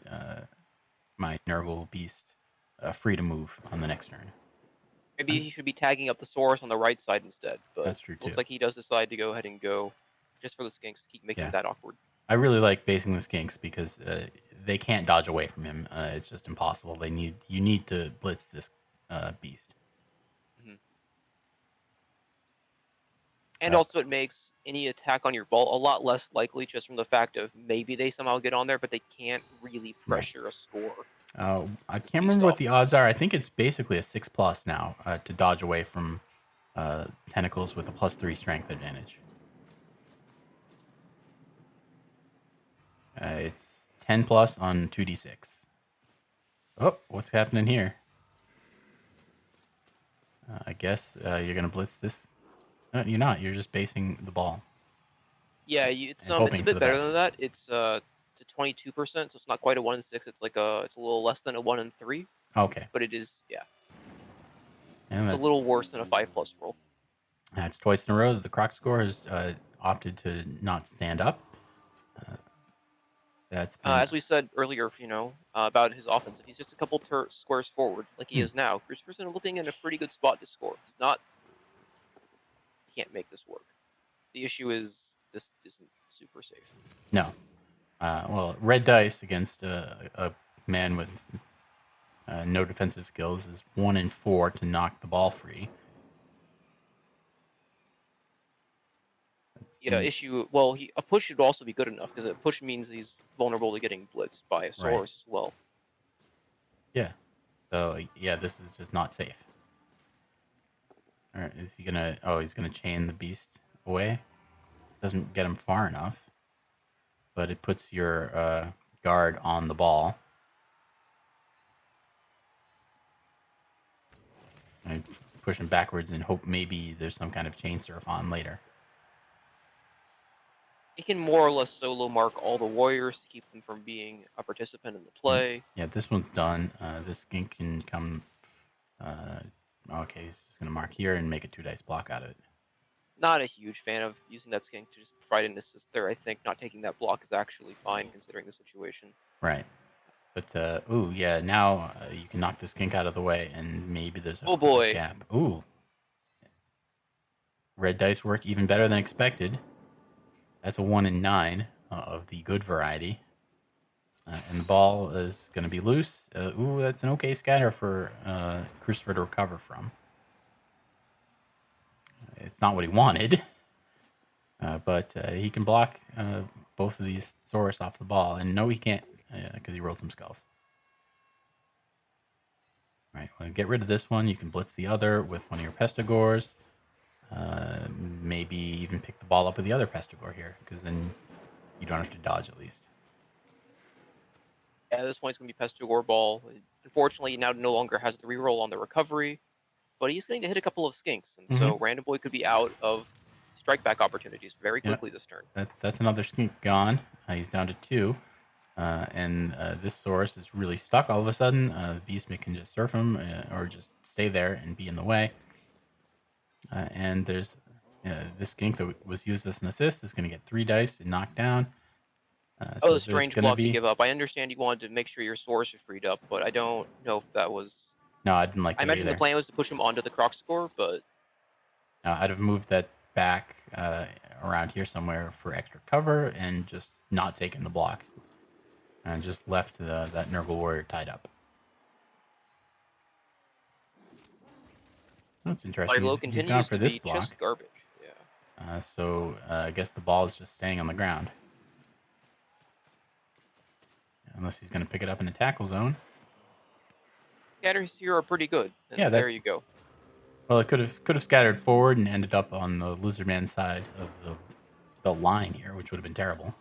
my nurgle beast free to move on the next turn? Maybe he should be tagging up the Saurus on the right side instead, but that's true too. Looks like he does decide to go ahead and go just for the skinks to keep making that awkward. I really like basing the skinks because they can't dodge away from him. It's just impossible. You need to blitz this beast. And also it makes any attack on your ball a lot less likely just from the fact of maybe they somehow get on there, but they can't really pressure a score. I can't remember what the odds are. I think it's basically a 6+ now to dodge away from tentacles with a +3 strength advantage. It's 10+ on 2d6. Oh, what's happening here? I guess you're going to blitz this. No, you're not. You're just basing the ball. Yeah, it's a bit better than that. It's to to 22%, so it's not quite a 1 in 6. It's like it's a little less than a 1 in 3. Okay. But it is, yeah. And It's a little worse than a 5+ roll. That's twice in a row that the Crucifer has opted to not stand up. That's been... as we said earlier, about his offense. If he's just a couple squares forward, like he is now, Crucifer's looking in a pretty good spot to score. He can't make this work. The issue is this isn't super safe. No. Well, red dice against a man with no defensive skills is 1 in 4 to knock the ball free. Well, a push should also be good enough, because a push means he's vulnerable to getting blitzed by a Saurus as well. Yeah. So, yeah, this is just not safe. All right, is he gonna... Oh, he's gonna chain the beast away. Doesn't get him far enough. But it puts your guard on the ball. I push him backwards and hope maybe there's some kind of chain surf on later. He can more or less solo mark all the warriors to keep them from being a participant in the play. Yeah, this one's done. This skink can come... okay, he's just going to mark here and make a 2-dice block out of it. Not a huge fan of using that skink to just provide an assist there. I think not taking that block is actually fine considering the situation. Right. But, ooh, yeah, now you can knock the skink out of the way and maybe there's a gap. Ooh. Red dice work even better than expected. That's a 1 in 9 of the good variety. And the ball is going to be loose. Ooh, that's an okay scatter for Crucifer to recover from. It's not what he wanted. But he can block both of these Saurus off the ball. And no, he can't, because he rolled some skulls. All right, well, get rid of this one. You can blitz the other with one of your Pestigors. Maybe even pick the ball up with the other Pestigor here, because then you don't have to dodge at least. Yeah, at this point it's going to be Pestigor ball. Unfortunately, he now no longer has the reroll on the recovery, but he's going to hit a couple of skinks, and so Randomguy could be out of strike back opportunities very quickly this turn. That's another skink gone. He's down to 2. And this Saurus is really stuck all of a sudden. The Beastman can just surf him or just stay there and be in the way. And there's this skink that was used as an assist is going to get 3 dice and knock down. So the strange block to give up. I understand you wanted to make sure your Saurus is freed up, but I don't know if that was... No, I didn't like that. I imagine the plan was to push him onto the Crucifer, but... No, I'd have moved that back around here somewhere for extra cover and just not taken the block. And just left that Nurgle warrior tied up. That's interesting. He's gone for this block. Just garbage. Yeah. So I guess the ball is just staying on the ground. Unless he's going to pick it up in a tackle zone. Scatters here are pretty good. Yeah, there you go. Well, it could have scattered forward and ended up on the Lizardman side of the line here, which would have been terrible.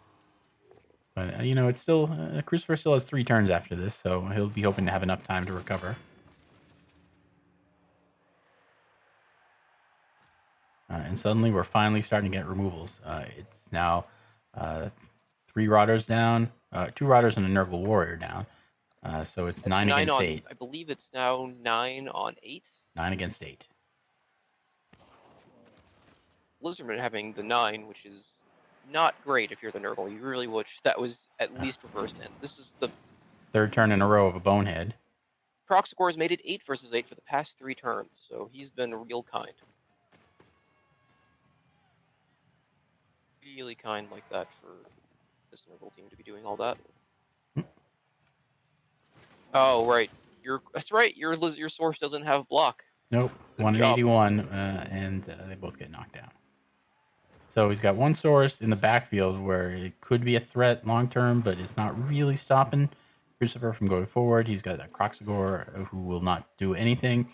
But, it's still... Crucifer still has 3 turns after this, so he'll be hoping to have enough time to recover. And suddenly we're finally starting to get removals. It's now 3 Rotters down, 2 Rotters and a Nurgle Warrior down. So it's 9 against 8. I believe it's now 9 on 8. 9 against 8. Lizardman having the 9, which is not great if you're the Nurgle. You really wish that was at least reversed in. This is the 3rd turn in a row of a bonehead. Proxigor has made it 8 versus 8 for the past 3 turns, so he's been real kind. Really kind like that for this Nurgle team to be doing all that. Oh, right. That's right. Your source doesn't have block. Nope. 181, and they both get knocked down. So he's got one source in the backfield where it could be a threat long term, but it's not really stopping Crucifer from going forward. He's got a Croxagor who will not do anything,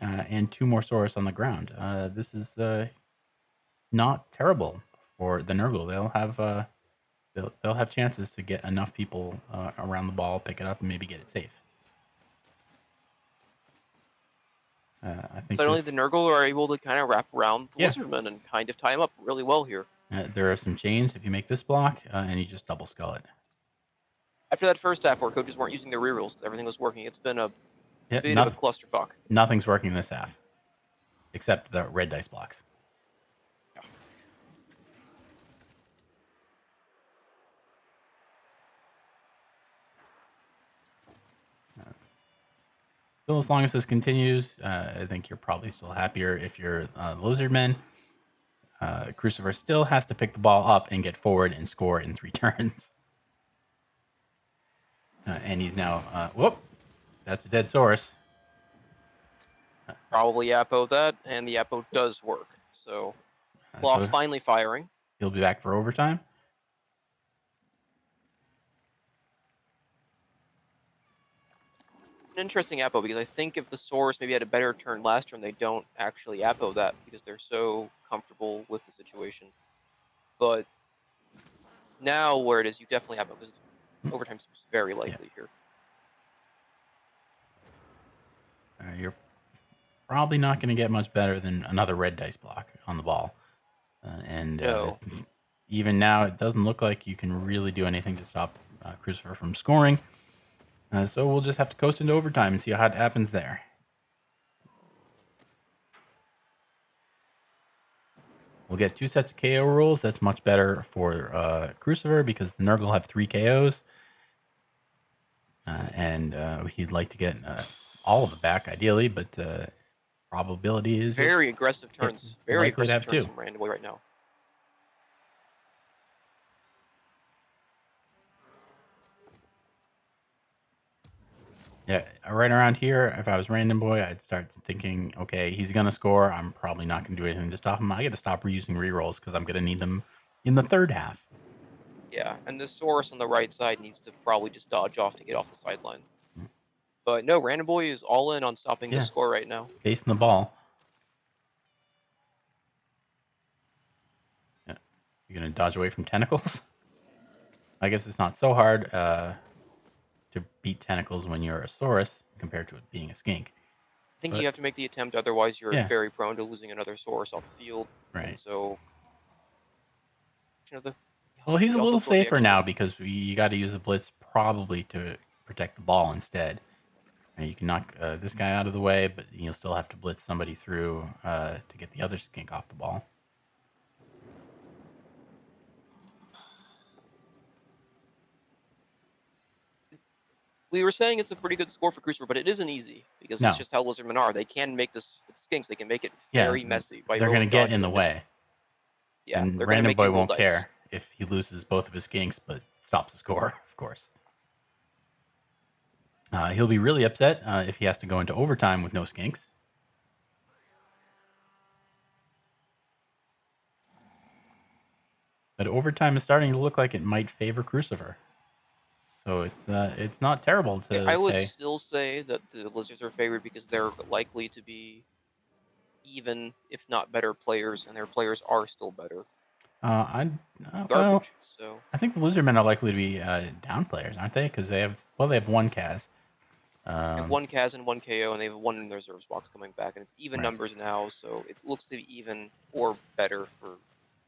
and 2 more source on the ground. This is not terrible for the Nurgle. They'll have chances to get enough people around the ball, pick it up, and maybe get it safe. I think suddenly the Nurgle are able to kind of wrap around the Lizardman and kind of tie him up really well here. There are some chains if you make this block, and you just double skull it. After that first half where coaches weren't using their rerolls because everything was working, it's been a bit of a clusterfuck. Nothing's working this half, except the red dice blocks. Yeah. So as long as this continues, I think you're probably still happier if you're Lizardmen. Crucifer still has to pick the ball up and get forward and score in 3 turns. And he's now, whoop, that's a dead source. Probably Yappo that, and the Yappo does work. So, Claw finally firing. He'll be back for overtime. An interesting Yappo because I think if the Source maybe had a better turn last turn, they don't actually Yappo that because they're so comfortable with the situation. But now where it is, you definitely Yappo because overtime seems very likely here. You're probably not going to get much better than another red dice block on the ball. No. Even now, it doesn't look like you can really do anything to stop Crucifer from scoring. So we'll just have to coast into overtime and see how it happens there. We'll get 2 sets of KO rules. That's much better for Crucifer because the Nurgle have 3 KOs. And he'd like to get all of it back, ideally, but probability is very aggressive turns. Very aggressive turns from Randomguy right now. Yeah, right around here, if I was Randomguy, I'd start thinking, okay, he's going to score. I'm probably not going to do anything to stop him. I got to stop reusing rerolls because I'm going to need them in the third half. Yeah, and the Source on the right side needs to probably just dodge off to get off the sideline. But no, Randomguy is all in on stopping the score right now. Facing the ball. Yeah. You're going to dodge away from tentacles? I guess it's not so hard to beat tentacles when you're a Saurus compared to it being a skink. I think you have to make the attempt, otherwise you're very prone to losing another Source off the field. Right. And so, well, he's a little safer now because you got to use the Blitz probably to protect the ball instead. And you can knock this guy out of the way, but you'll still have to Blitz somebody through to get the other skink off the ball. We were saying it's a pretty good score for Crucifer, but it isn't easy because it's just how Lizardmen are. They can make this with skinks. They can make it very messy. They're going to get in the way. Yeah, and Randomguy won't care if he loses both of his skinks, but stops the score, of course. He'll be really upset if he has to go into overtime with no skinks. But overtime is starting to look like it might favor Crucifer. So it's not terrible to say. I would still say that the Lizards are favored because they're likely to be even, if not better players, and their players are still better. Garbage. So I think the Lizardmen are likely to be down players, aren't they? Because they have one Kaz. They have 1 Kaz and 1 KO, and they have 1 in the reserves box coming back, and it's even numbers now, so it looks to be even or better for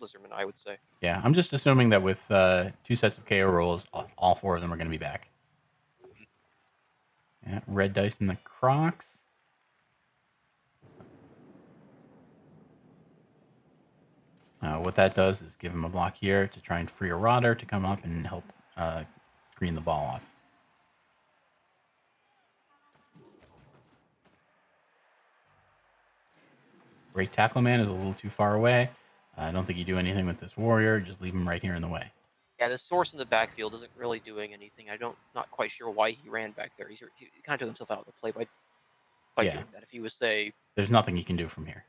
Lizardmen, I would say. Yeah, I'm just assuming that with 2 sets of KO rolls, all 4 of them are going to be back. Yeah, red dice in the Crocs. What that does is give him a block here to try and free a Rodder to come up and help screen the ball off. Break Tackle Man is a little too far away. I don't think you do anything with this warrior. Just leave him right here in the way. Yeah, the Source in the backfield isn't really doing anything. Not quite sure why he ran back there. He kind of took himself out of the play by doing that. If he was, say... There's nothing he can do from here.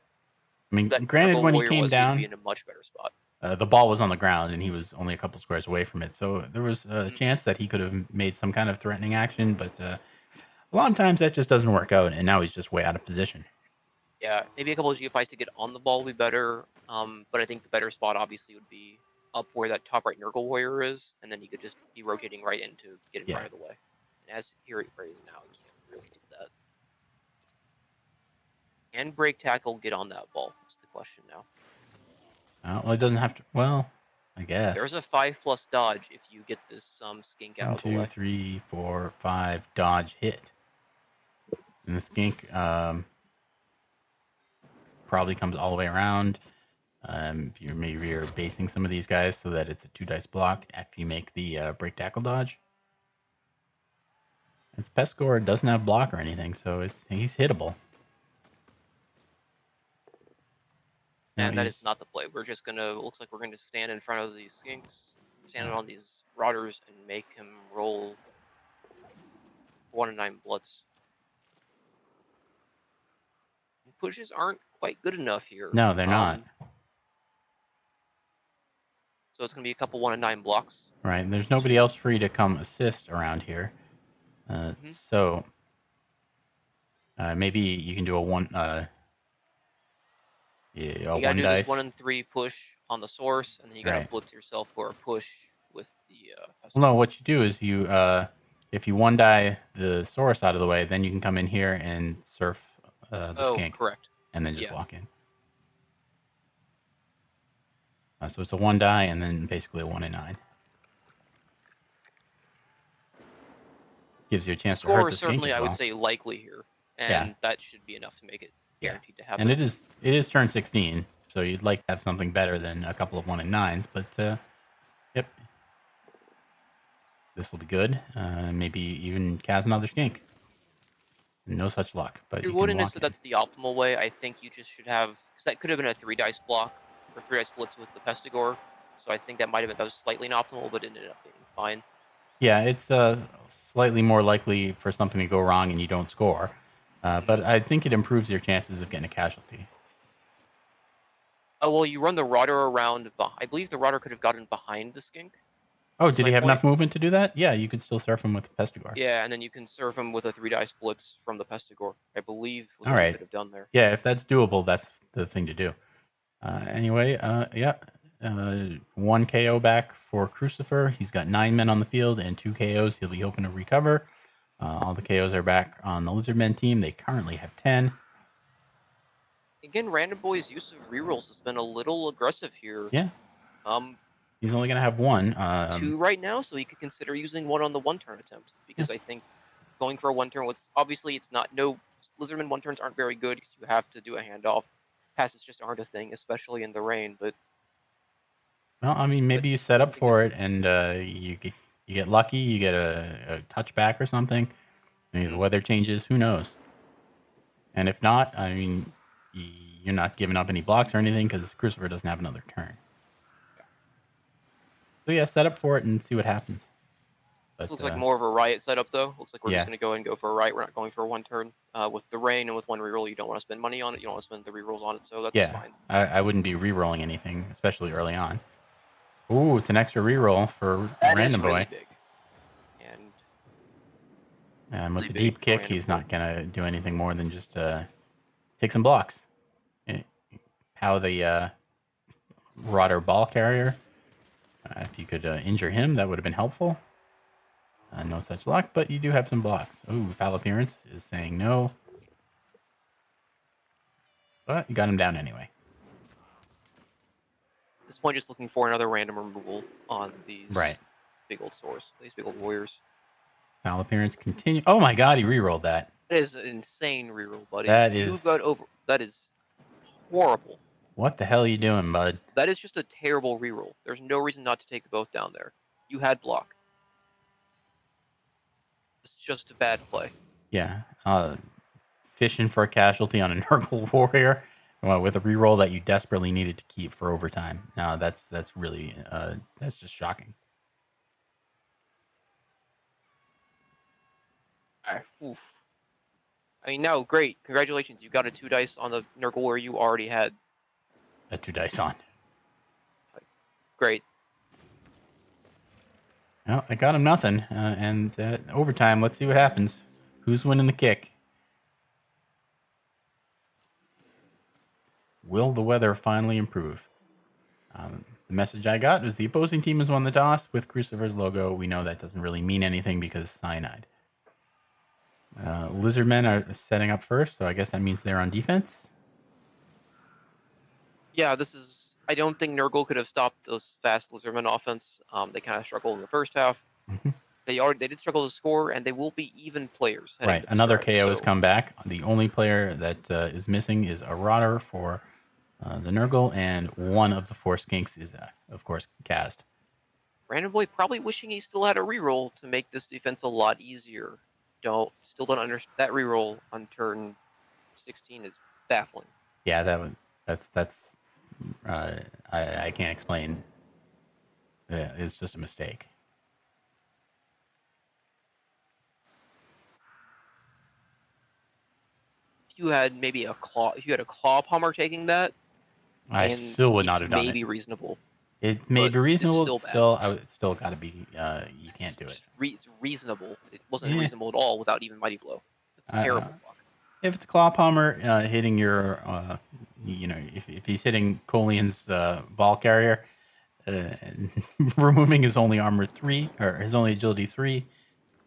I mean, granted, when he came down... he'd be in a much better spot. The ball was on the ground, and he was only a couple squares away from it. So there was a chance that he could have made some kind of threatening action, but a lot of times that just doesn't work out, and now he's just way out of position. Yeah, maybe a couple of GFIs to get on the ball would be better, but I think the better spot obviously would be up where that top right Nurgle warrior is, and then he could just be rotating right in to get in front of the way. And as here where he is now, he can't really do that. And break tackle, get on that ball. That's the question now. Well, it doesn't have to. Well, I guess. There's a 5+ dodge if you get this skink out 1, of the 2, way. 3, 4, 5 dodge hit. And the skink probably comes all the way around. Maybe you're basing some of these guys so that it's a 2 dice block after you make the break tackle dodge. Its pest score doesn't have block or anything, so he's hittable. And that is not the play. We're just gonna, looks like we're gonna stand in front of these skinks, stand on these rotters, and make him roll 1 and 9 bloods. Pushes aren't quite good enough here. No, they're not. So it's gonna be a couple 1 and 9 blocks. Right, and there's nobody else free to come assist around here. So maybe you can do a one. You gotta do dice. this 1 and 3 push on the source, and then you gotta blitz yourself for a push with the. Well, no, what you do is you, if you 1 die the source out of the way, then you can come in here and surf the skink. Correct. And then just walk in. So it's a 1 die and then basically a 1 in 9. Gives you a chance to hurt the skink certainly, as well. I would say, likely here, and that should be enough to make it guaranteed to happen. And it is turn 16, so you'd like to have something better than a couple of 1 in 9s, but yep, this will be good. Maybe even cast another skink. No such luck, but you wouldn't have said that's the optimal way. I think you just should have, because that could have been a 3 dice block or 3 dice blitz with the Pestigore. So I think that might have been, that was slightly inoptimal, but it ended up being fine. Yeah, it's slightly more likely for something to go wrong and you don't score, but I think it improves your chances of getting a casualty. Oh well, you run the rotter around. I believe the rotter could have gotten behind the skink. Oh, did he have enough movement to do that? Yeah, you could still surf him with the Pestigore. Yeah, and then you can surf him with a 3 dice blitz from the Pestigore. I believe was all what right. you could have done there. Yeah, if that's doable, that's the thing to do. Anyway, 1 KO back for Crucifer. He's got 9 men on the field and 2 KOs. He'll be hoping to recover. All the KOs are back on the Lizardmen team. They currently have 10. Again, Randomgui's use of rerolls has been a little aggressive here. Yeah. He's only going to have 1. 2 right now, so he could consider using 1 on the 1-turn attempt. Because I think going for a 1-turn, obviously it's not, no, Lizardmen 1-turns aren't very good because you have to do a handoff. Passes just aren't a thing, especially in the rain, but... Well, I mean, maybe you set up for it and you get lucky, you get a touchback or something. Maybe the weather changes, who knows? And if not, I mean, you're not giving up any blocks or anything because Crucifer doesn't have another turn. So yeah, set up for it and see what happens. But, looks like more of a riot setup, though. Looks like we're just going to go and go for a riot. We're not going for a 1-turn. With the rain and with 1 reroll, you don't want to spend money on it. You don't want to spend the rerolls on it, so that's fine. I wouldn't be rerolling anything, especially early on. Ooh, it's an extra reroll for Randomguy. Really big. And with the deep kick, he's not going to do anything more than just take some blocks. How the rotter ball carrier, if you could injure him, that would have been helpful. No such luck, but you do have some blocks. Ooh, foul appearance is saying no. But you got him down anyway. At this point, just looking for another random removal on these big old swords, these big old warriors. Foul appearance continue. Oh my god, he rerolled that. That is an insane reroll, buddy. That is horrible. What the hell are you doing, bud? That is just a terrible reroll. There's no reason not to take the both down there. You had block. It's just a bad play. Yeah. Fishing for a casualty on a nurgle warrior with a reroll that you desperately needed to keep for overtime. Now that's really that's just shocking. Oof. I mean, no, great. Congratulations. You got a 2 dice on the nurgle warrior you already had. A 2 dice on. Great. Well, I got him nothing. And overtime, let's see what happens. Who's winning the kick? Will the weather finally improve? The message I got was the opposing team has won the toss with Crucifer's logo. We know that doesn't really mean anything because cyanide. Lizardmen are setting up first, so I guess that means they're on defense. Yeah, this is I don't think Nurgle could have stopped this fast Lizardman offense. They kind of struggled in the first half. Mm-hmm. They did struggle to score, and they will be even players heading Right. to the Another stretch. KO has So come back. The only player that is missing is a Rotter for the Nurgle, and one of the 4 skinks is, of course, Cast. Randomguy probably wishing he still had a reroll to make this defense a lot easier. Still don't understand that reroll on turn 16 is baffling. Yeah, that's I can't explain. It's just a mistake. If you had a claw palmer taking that, I and still would not it's have done it. maybe reasonable. It may But be it's reasonable. still bad. I would still got to be. You can't do it. It's reasonable. It wasn't Yeah. reasonable at all without even Mighty Blow. It's a terrible block. If it's Claw Palmer hitting your, if he's hitting Colian's ball carrier, removing his only armor 3 or his only agility 3,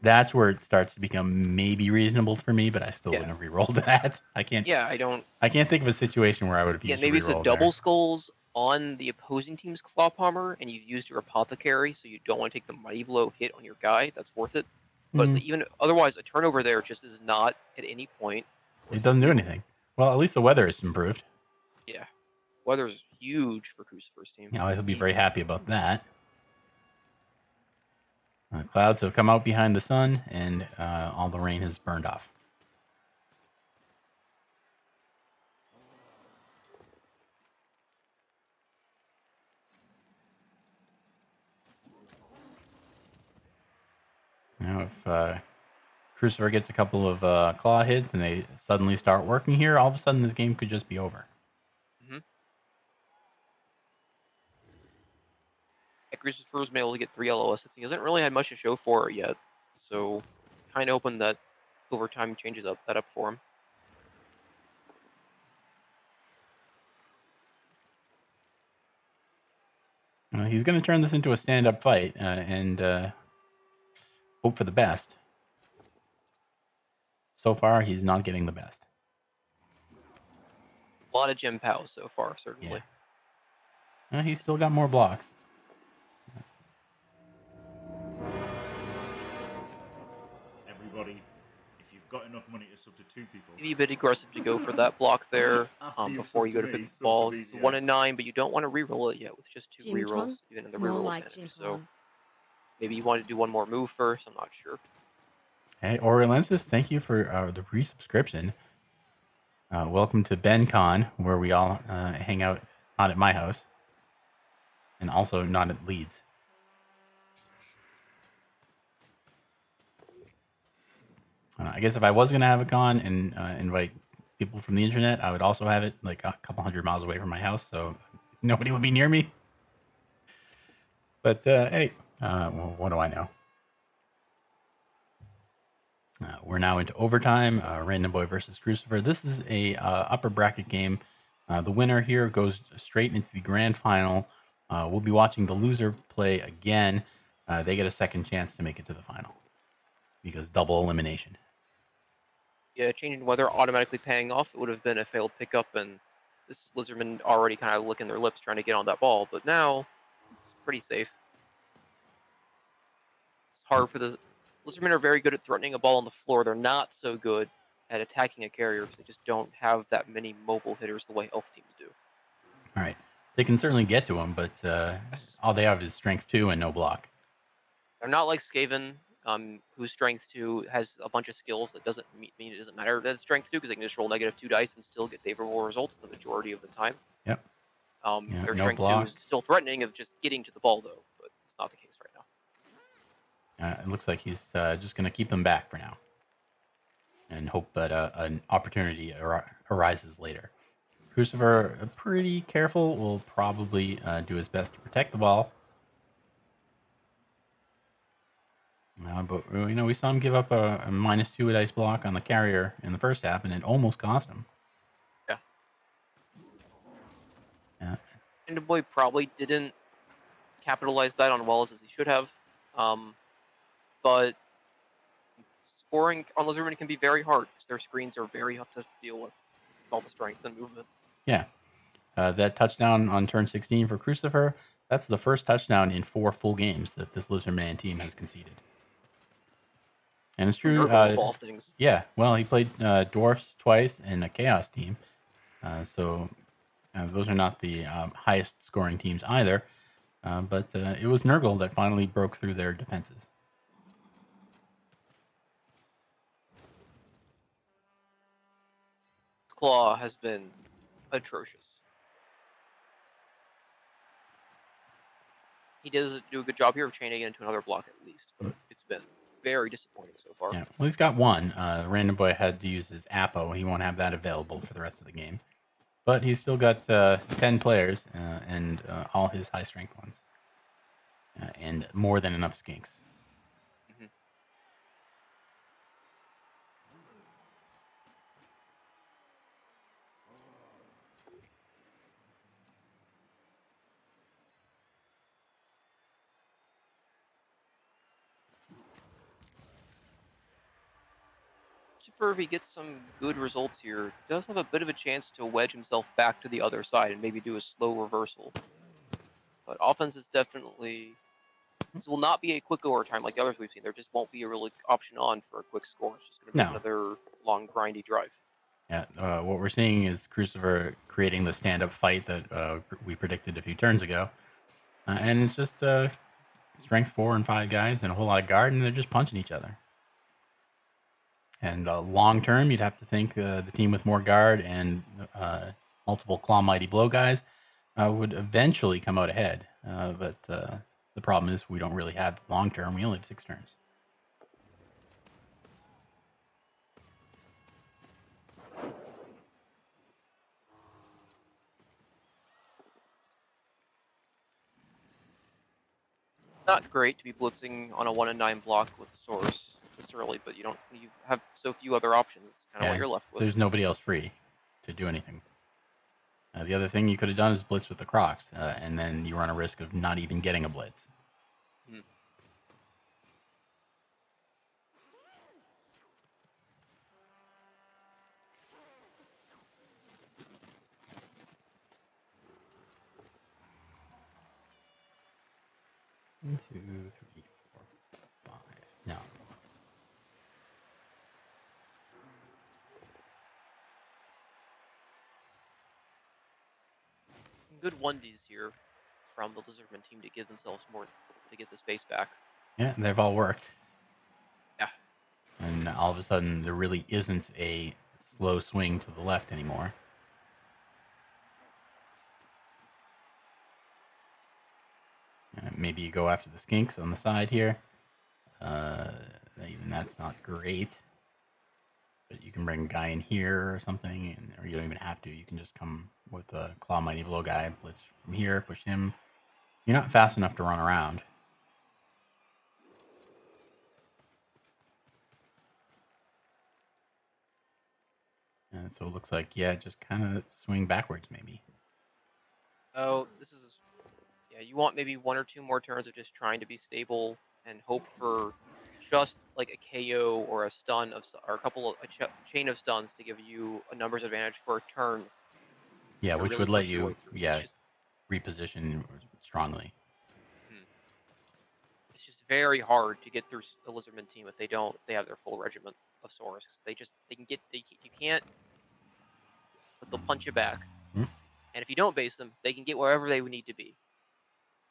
that's where it starts to become maybe reasonable for me. But I still wouldn't have rerolled that. I can't. Yeah, I don't. I can't think of a situation where I would have used Maybe a it's a reroll double there. skulls on the opposing team's claw palmer, and you've used your apothecary, so you don't want to take the Mighty Blow hit on your guy. That's worth it. But even otherwise, a turnover there just is not at any point. It doesn't do anything. Well, at least the weather is improved. Yeah, weather's huge for Crucifer's team. Yeah, he'll be very happy about that. Clouds have come out behind the sun, and all the rain has burned off. Now, if Crucifer gets a couple of claw hits and they suddenly start working here, all of a sudden this game could just be over. Crucifer's been able to get 3 LOS hits. He hasn't really had much to show for it yet, so kind of hoping that overtime changes that up for him. He's going to turn this into a stand-up fight and hope for the best. So far, he's not getting the best. A lot of gem pows so far, certainly. Yeah. He's still got more blocks. Everybody, if you've got enough money to sub to 2 people, Maybe a bit aggressive to go for that block there before you go to pick the ball. It's 1 and 9, but you don't want to reroll it yet with just 2 rerolls, even in the reroll advantage. So maybe you want to do one more move first. I'm not sure. Hey, Oriolensis, thank you for the resubscription. Welcome to BenCon, where we all hang out, not at my house, and also not at Leeds. I guess if I was going to have a con and invite people from the internet, I would also have it like a couple 100 miles away from my house, so nobody would be near me. But hey, well, what do I know? We're now into overtime. Randomguy versus Crucifer. This is a upper bracket game. The winner here goes straight into the grand final. We'll be watching the loser play again. They get a second chance to make it to the final because double elimination. Yeah, changing weather automatically paying off. It would have been a failed pickup, and this Lizardman already kind of licking their lips trying to get on that ball. But now it's pretty safe. It's hard for the Lizardmen are very good at threatening a ball on the floor. They're not so good at attacking a carrier because they just don't have that many mobile hitters the way elf teams do. All right. They can certainly get to him, but all they have is strength 2 and no block. They're not like Skaven, whose strength 2 has a bunch of skills that doesn't mean it doesn't matter that it's strength 2 because they can just roll -2 dice and still get favorable results the majority of the time. Yep. Their no strength block. 2 is still threatening of just getting to the ball, though, but it's not the case right now. It looks like he's just going to keep them back for now and hope that an opportunity arises later. Crucifer, pretty careful, will probably do his best to protect the ball. But we saw him give up a -2 dice block on the carrier in the first half, and it almost cost him. Yeah. Randomguy probably didn't capitalize that on well as he should have, but scoring on Lizardmen can be very hard because their screens are very tough to deal with all the strength and movement. Yeah. That touchdown on turn 16 for Crucifer, that's the first touchdown in 4 full games that this Lizardman team has conceded. And it's true. Nurgle of all things. Yeah, well, he played Dwarfs twice and a Chaos team. So those are not the highest scoring teams either. But it was Nurgle that finally broke through their defenses. Claw has been atrocious. He does do a good job here of chaining it into another block at least, but it's been very disappointing so far. Yeah, well, he's got one. Randomguy had to use his Apo. He won't have that available for the rest of the game. But he's still got 10 players and all his high strength ones. And more than enough skinks. Mm-hmm. Crucifer, if he gets some good results here, does have a bit of a chance to wedge himself back to the other side and maybe do a slow reversal. But offense is definitely... This will not be a quick overtime like the others we've seen. There just won't be a really option on for a quick score. It's just going to be another long, grindy drive. Yeah, what we're seeing is Crucifer creating the stand-up fight that we predicted a few turns ago. And it's just strength 4 and 5 guys and a whole lot of guard, and they're just punching each other. And long term, you'd have to think the team with more guard and multiple Claw Mighty Blow guys would eventually come out ahead. But the problem is we don't really have long term. We only have 6 turns. Not great to be blitzing on a 1 and 9 block with Source this early, but you have so few other options. It's kind of what you're left with. There's nobody else free to do anything. The other thing you could have done is blitz with the Crocs, and then you run a risk of not even getting a blitz. Hmm. One, 2, 3, 4, 5. No. Good 1Ds here from the Lizardman team to give themselves more to get this base back. Yeah, they've all worked. Yeah. And all of a sudden, there really isn't a slow swing to the left anymore. Maybe you go after the skinks on the side here. Even that's not great. But you can bring a guy in here or something, or you don't even have to. You can just come with a Claw Mighty Blow guy, blitz from here, push him. You're not fast enough to run around. And so it looks like, yeah, just kind of swing backwards maybe. Oh, this is... Yeah, you want maybe 1 or 2 more turns of just trying to be stable and hope for just like a KO or a stun or a chain of stuns to give you a numbers advantage for a turn. Yeah, which really would let push your you way through. reposition strongly. It's just very hard to get through the Lizardman team if they have their full regiment of swords. You can't, but they'll punch you back. Hmm? And if you don't base them, they can get wherever they would need to be.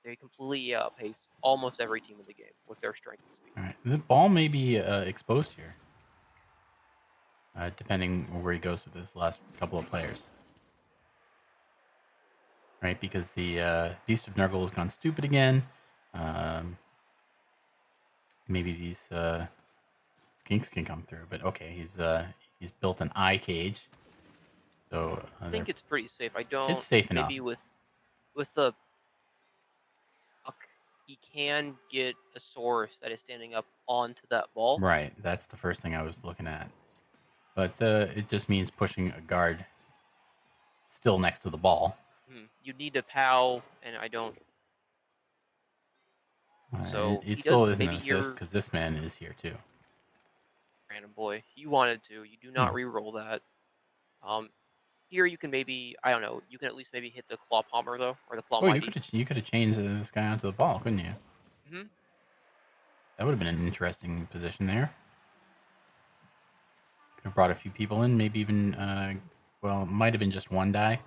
They completely outpace almost every team in the game with their strength and speed. All right. The ball may be exposed here, depending on where he goes with his last couple of players. Right, because the Beast of Nurgle has gone stupid again. Maybe these skinks can come through, but okay, he's built an eye cage. So I think it's pretty safe. I don't. It's safe enough. Maybe with the he can get a source that is standing up onto that ball. Right, that's the first thing I was looking at. But it just means pushing a guard still next to the ball. You need to POW, and I don't. So it still isn't an assist because this man is here too. Randomguy, you wanted to. You do not reroll that. Here you can maybe, I don't know, you can at least maybe hit the Claw Palmer, though, or the Claw Oh, Mighty. you could have chained this guy onto the ball, couldn't you? Hmm. That would have been an interesting position there. Could have brought a few people in, maybe even, well, might have been just one die.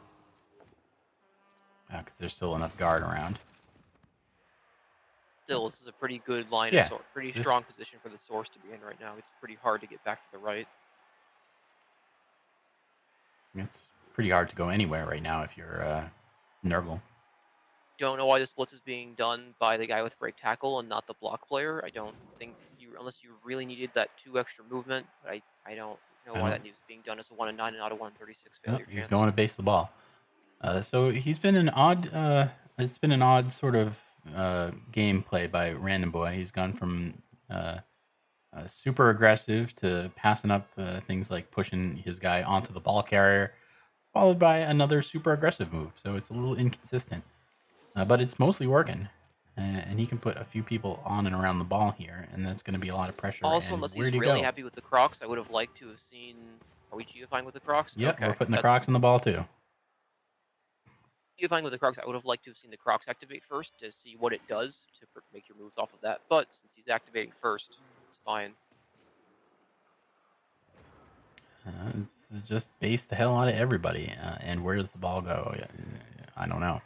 Because there's still enough guard around. Still, this is a pretty good line Yeah, of source. Pretty strong position for the source to be in right now. It's pretty hard to get back to the right. It's pretty hard to go anywhere right now if you're nurgle. Don't know why this blitz is being done by the guy with break tackle and not the block player. I don't think unless you really needed that 2 extra movement. But I don't know why that needs being done as a 1 in 9 and not a 1 in 36 failure chance. He's going to base the ball. So he's been an odd. It's been an odd sort of gameplay by Randomguy. He's gone from super aggressive to passing up things like pushing his guy onto the ball carrier, followed by another super aggressive move. So it's a little inconsistent, but it's mostly working. And he can put a few people on and around the ball here, and that's going to be a lot of pressure. Also, unless he's really happy with the Crocs, I would have liked to have seen. Are we geofying with the Crocs? Yep, okay, we're putting the Crocs on the ball too. Geofying with the Crocs, I would have liked to have seen the Crocs activate first to see what it does to make your moves off of that. But since he's activating first, it's fine. This is just base the hell out of everybody. And where does the ball go? I don't know.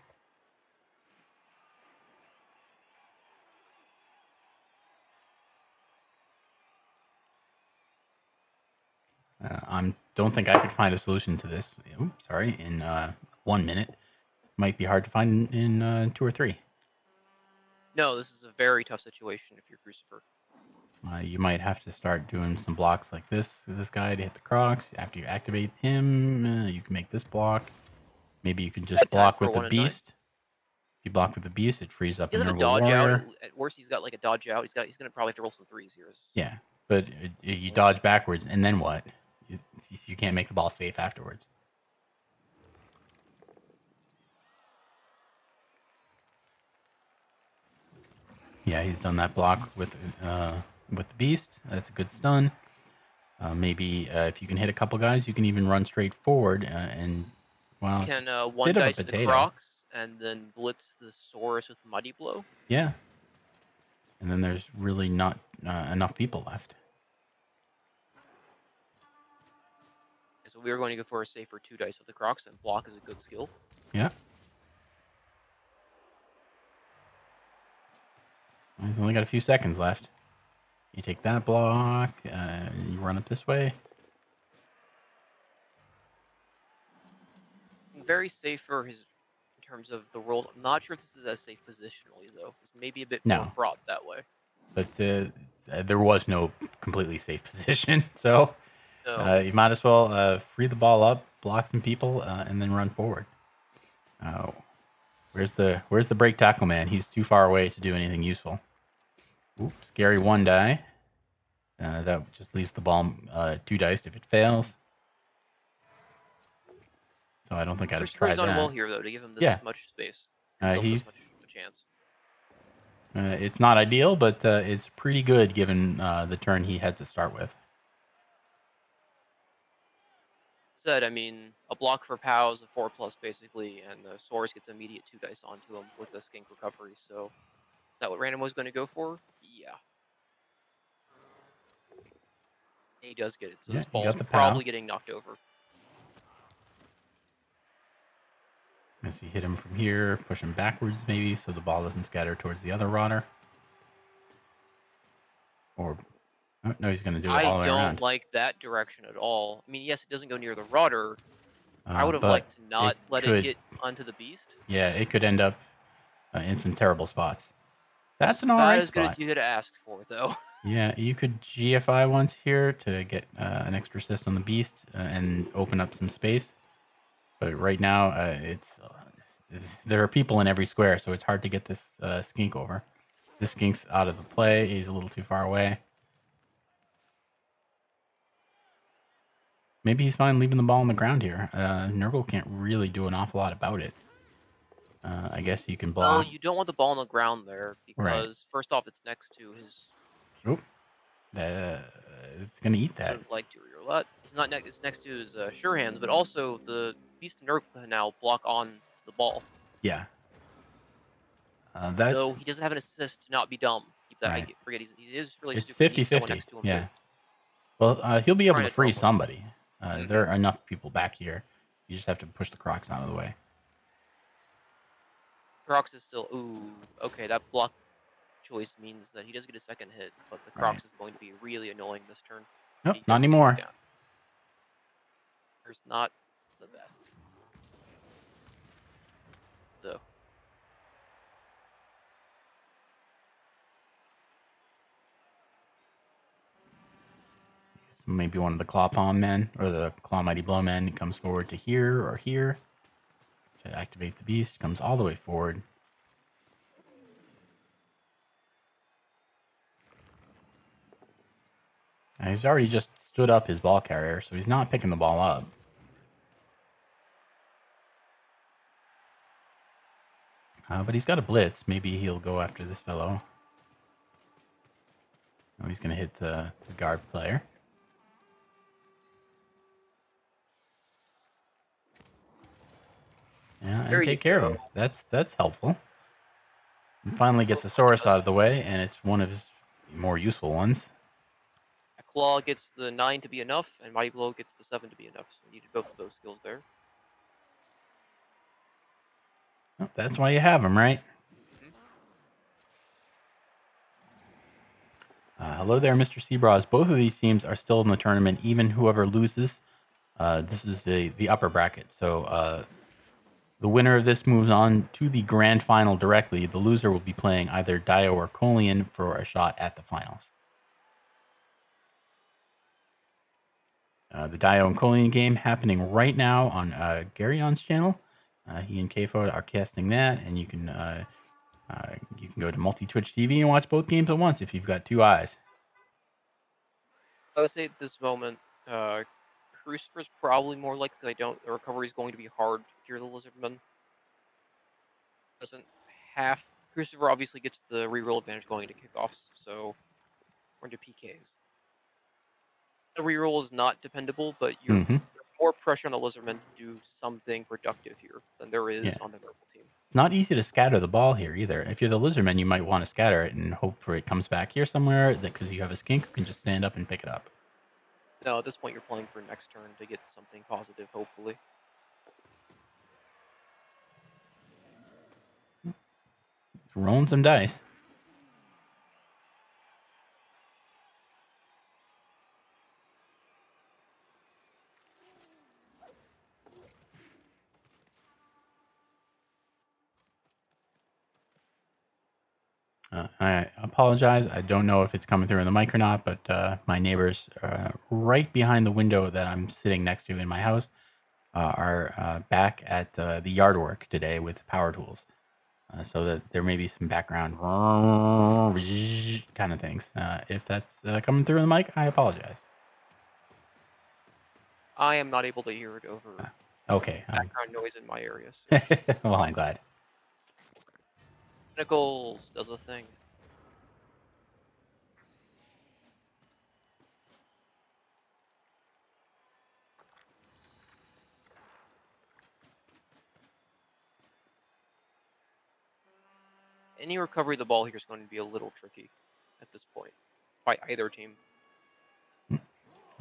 I don't think I could find a solution to this. Oops, sorry, in 1 minute. Might be hard to find in 2 or 3. No, this is a very tough situation if you're Crucifer. You might have to start doing some blocks like this guy to hit the Crocs. After you activate him, you can make this block. Maybe you can just block with the Beast. If you block with the Beast, it frees up a nurgle dodge warrior. Out. At worst, he's got like a dodge out. He's gonna probably have to roll some 3s here. Yeah, but you dodge backwards, and then what? You can't make the ball safe afterwards. Yeah, he's done that block with the Beast. That's a good stun. Maybe if you can hit a couple guys, you can even run straight forward and well, you can one dice the Crocs and then blitz the Saurus with Mighty Blow. Yeah, and then there's really not enough people left. So we are going to go for a safer 2 dice with the Crocs, and block is a good skill. Yeah. He's only got a few seconds left. You take that block, you run up this way. Very safe for his in terms of the world. I'm not sure if this is as safe positionally though. It's maybe a bit more fraught that way. But there was no completely safe position, so you might as well free the ball up, block some people, and then run forward. Where's the break tackle man? He's too far away to do anything useful. Oops, scary 1 die. That just leaves the ball 2 diced if it fails. So I don't think I'd have tried that. He's on well here though to give him this much space. He's this much of a chance. It's not ideal, but it's pretty good given the turn he had to start with. Said, I mean, a block for POW is a 4+ basically, and the Saurus gets immediate 2 dice onto him with the skink recovery. So, is that what Random was going to go for? Yeah. He does get it. So this ball's probably getting knocked over. As you hit him from here, push him backwards maybe, so the ball doesn't scatter towards the other rotter. Or no, he's going to do it all the way around. I don't like that direction at all. I mean, yes, it doesn't go near the rotter. I would have liked to not let it get onto the Beast. Yeah, it could end up in some terrible spots. That's an alright spot. Not as good as you had asked for, though. Yeah, you could GFI once here to get an extra assist on the Beast and open up some space. But right now, there are people in every square, so it's hard to get this skink over. This skink's out of the play. He's a little too far away. Maybe he's fine leaving the ball on the ground here. Nurgle can't really do an awful lot about it. I guess you can block. Well, you don't want the ball on the ground there because first off, it's next to his. Oop. It's gonna eat that. Like to reroll. Well, it's not next. It's next to his sure hands, but also the beast and nurgle can now block on to the ball. Yeah. Though he doesn't have an assist to not be dumb. Keep that. Right. I forget he is really It's stupid. He needs 50-50. someone next to him Yeah. too. Well, he'll be able Trying to to free dump him. somebody. There are enough people back here. You just have to push the Crocs out of the way. Crocs is still. Ooh, okay. That block choice means that he does get a second hit, but the Crocs is going to be really annoying this turn. Nope, not anymore. There's not the best. Though. Maybe one of the Claw Palm men or the Claw Mighty Blow men comes forward to here or here to activate the beast. Comes all the way forward. And he's already just stood up his ball carrier, so he's not picking the ball up. But he's got a blitz. Maybe he'll go after this fellow. Oh, he's going to hit the guard player. Yeah, and take care of him. That's helpful. And finally gets a Saurus out of the way, and it's one of his more useful ones. Claw gets the 9 to be enough, and Mighty Blow gets the 7 to be enough. So you needed both of those skills there. Oh, that's why you have him, right? Hello there, Mr. Seabras. Both of these teams are still in the tournament, even whoever loses. This is the upper bracket. So the winner of this moves on to the grand final directly. The loser will be playing either Dio or Colian for a shot at the finals. The Dio and Colian game happening right now on Garyon's channel. He and KFO are casting that, and you can go to multi-Twitch TV and watch both games at once if you've got two eyes. I would say at this moment, Crucifer is probably more likely. The recovery is going to be hard if you're the Lizardman. Doesn't have Crucifer obviously gets the reroll advantage going into kickoffs, so we're into PKs. The reroll is not dependable, but you're more pressure on the Lizardman to do something productive here than there is on the Nurgle team. Not easy to scatter the ball here either. If you're the Lizardman, you might want to scatter it and hope for it comes back here somewhere, because you have a skink who can just stand up and pick it up. No, at this point you're playing for next turn to get something positive, hopefully. Rolling some dice. I apologize. I don't know if it's coming through in the mic or not, but my neighbors right behind the window that I'm sitting next to in my house are back at the yard work today with power tools. So that there may be some background kind of things. If that's coming through in the mic, I apologize. I am not able to hear it over background noise in my area. So. Well, I'm glad. Nichols does a thing. Any recovery of the ball here is going to be a little tricky at this point by either team.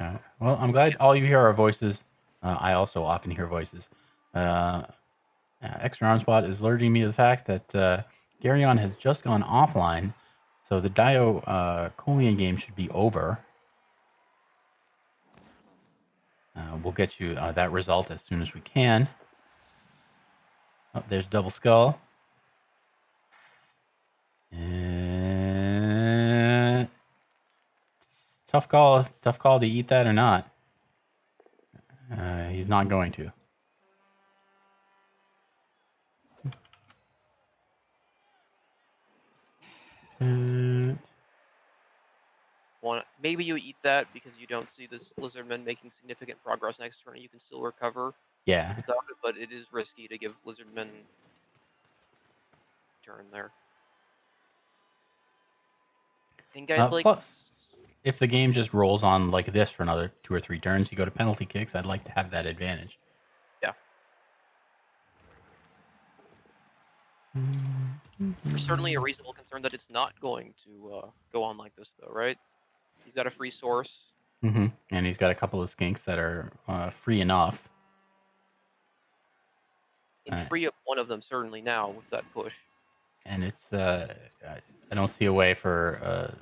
Well, I'm glad all you hear are voices. I also often hear voices. Extra Arm Spot is alerting me to the fact that Garyon has just gone offline, so the Dio Colian game should be over. We'll get you that result as soon as we can. Oh, there's Double Skull. And tough call to eat that or not. He's not going to. Maybe you eat that because you don't see this Lizardman making significant progress next turn. You can still recover. Yeah. Without it, but it is risky to give Lizardman turn there. I think I'd like. Plus, if the game just rolls on like this for another 2 or 3 turns, you go to penalty kicks, I'd like to have that advantage. Yeah. There's certainly a reasonable concern that it's not going to go on like this, though, right? He's got a free source. Mm-hmm. And he's got a couple of skinks that are free enough. And free up one of them certainly now with that push. And it's I don't see a way for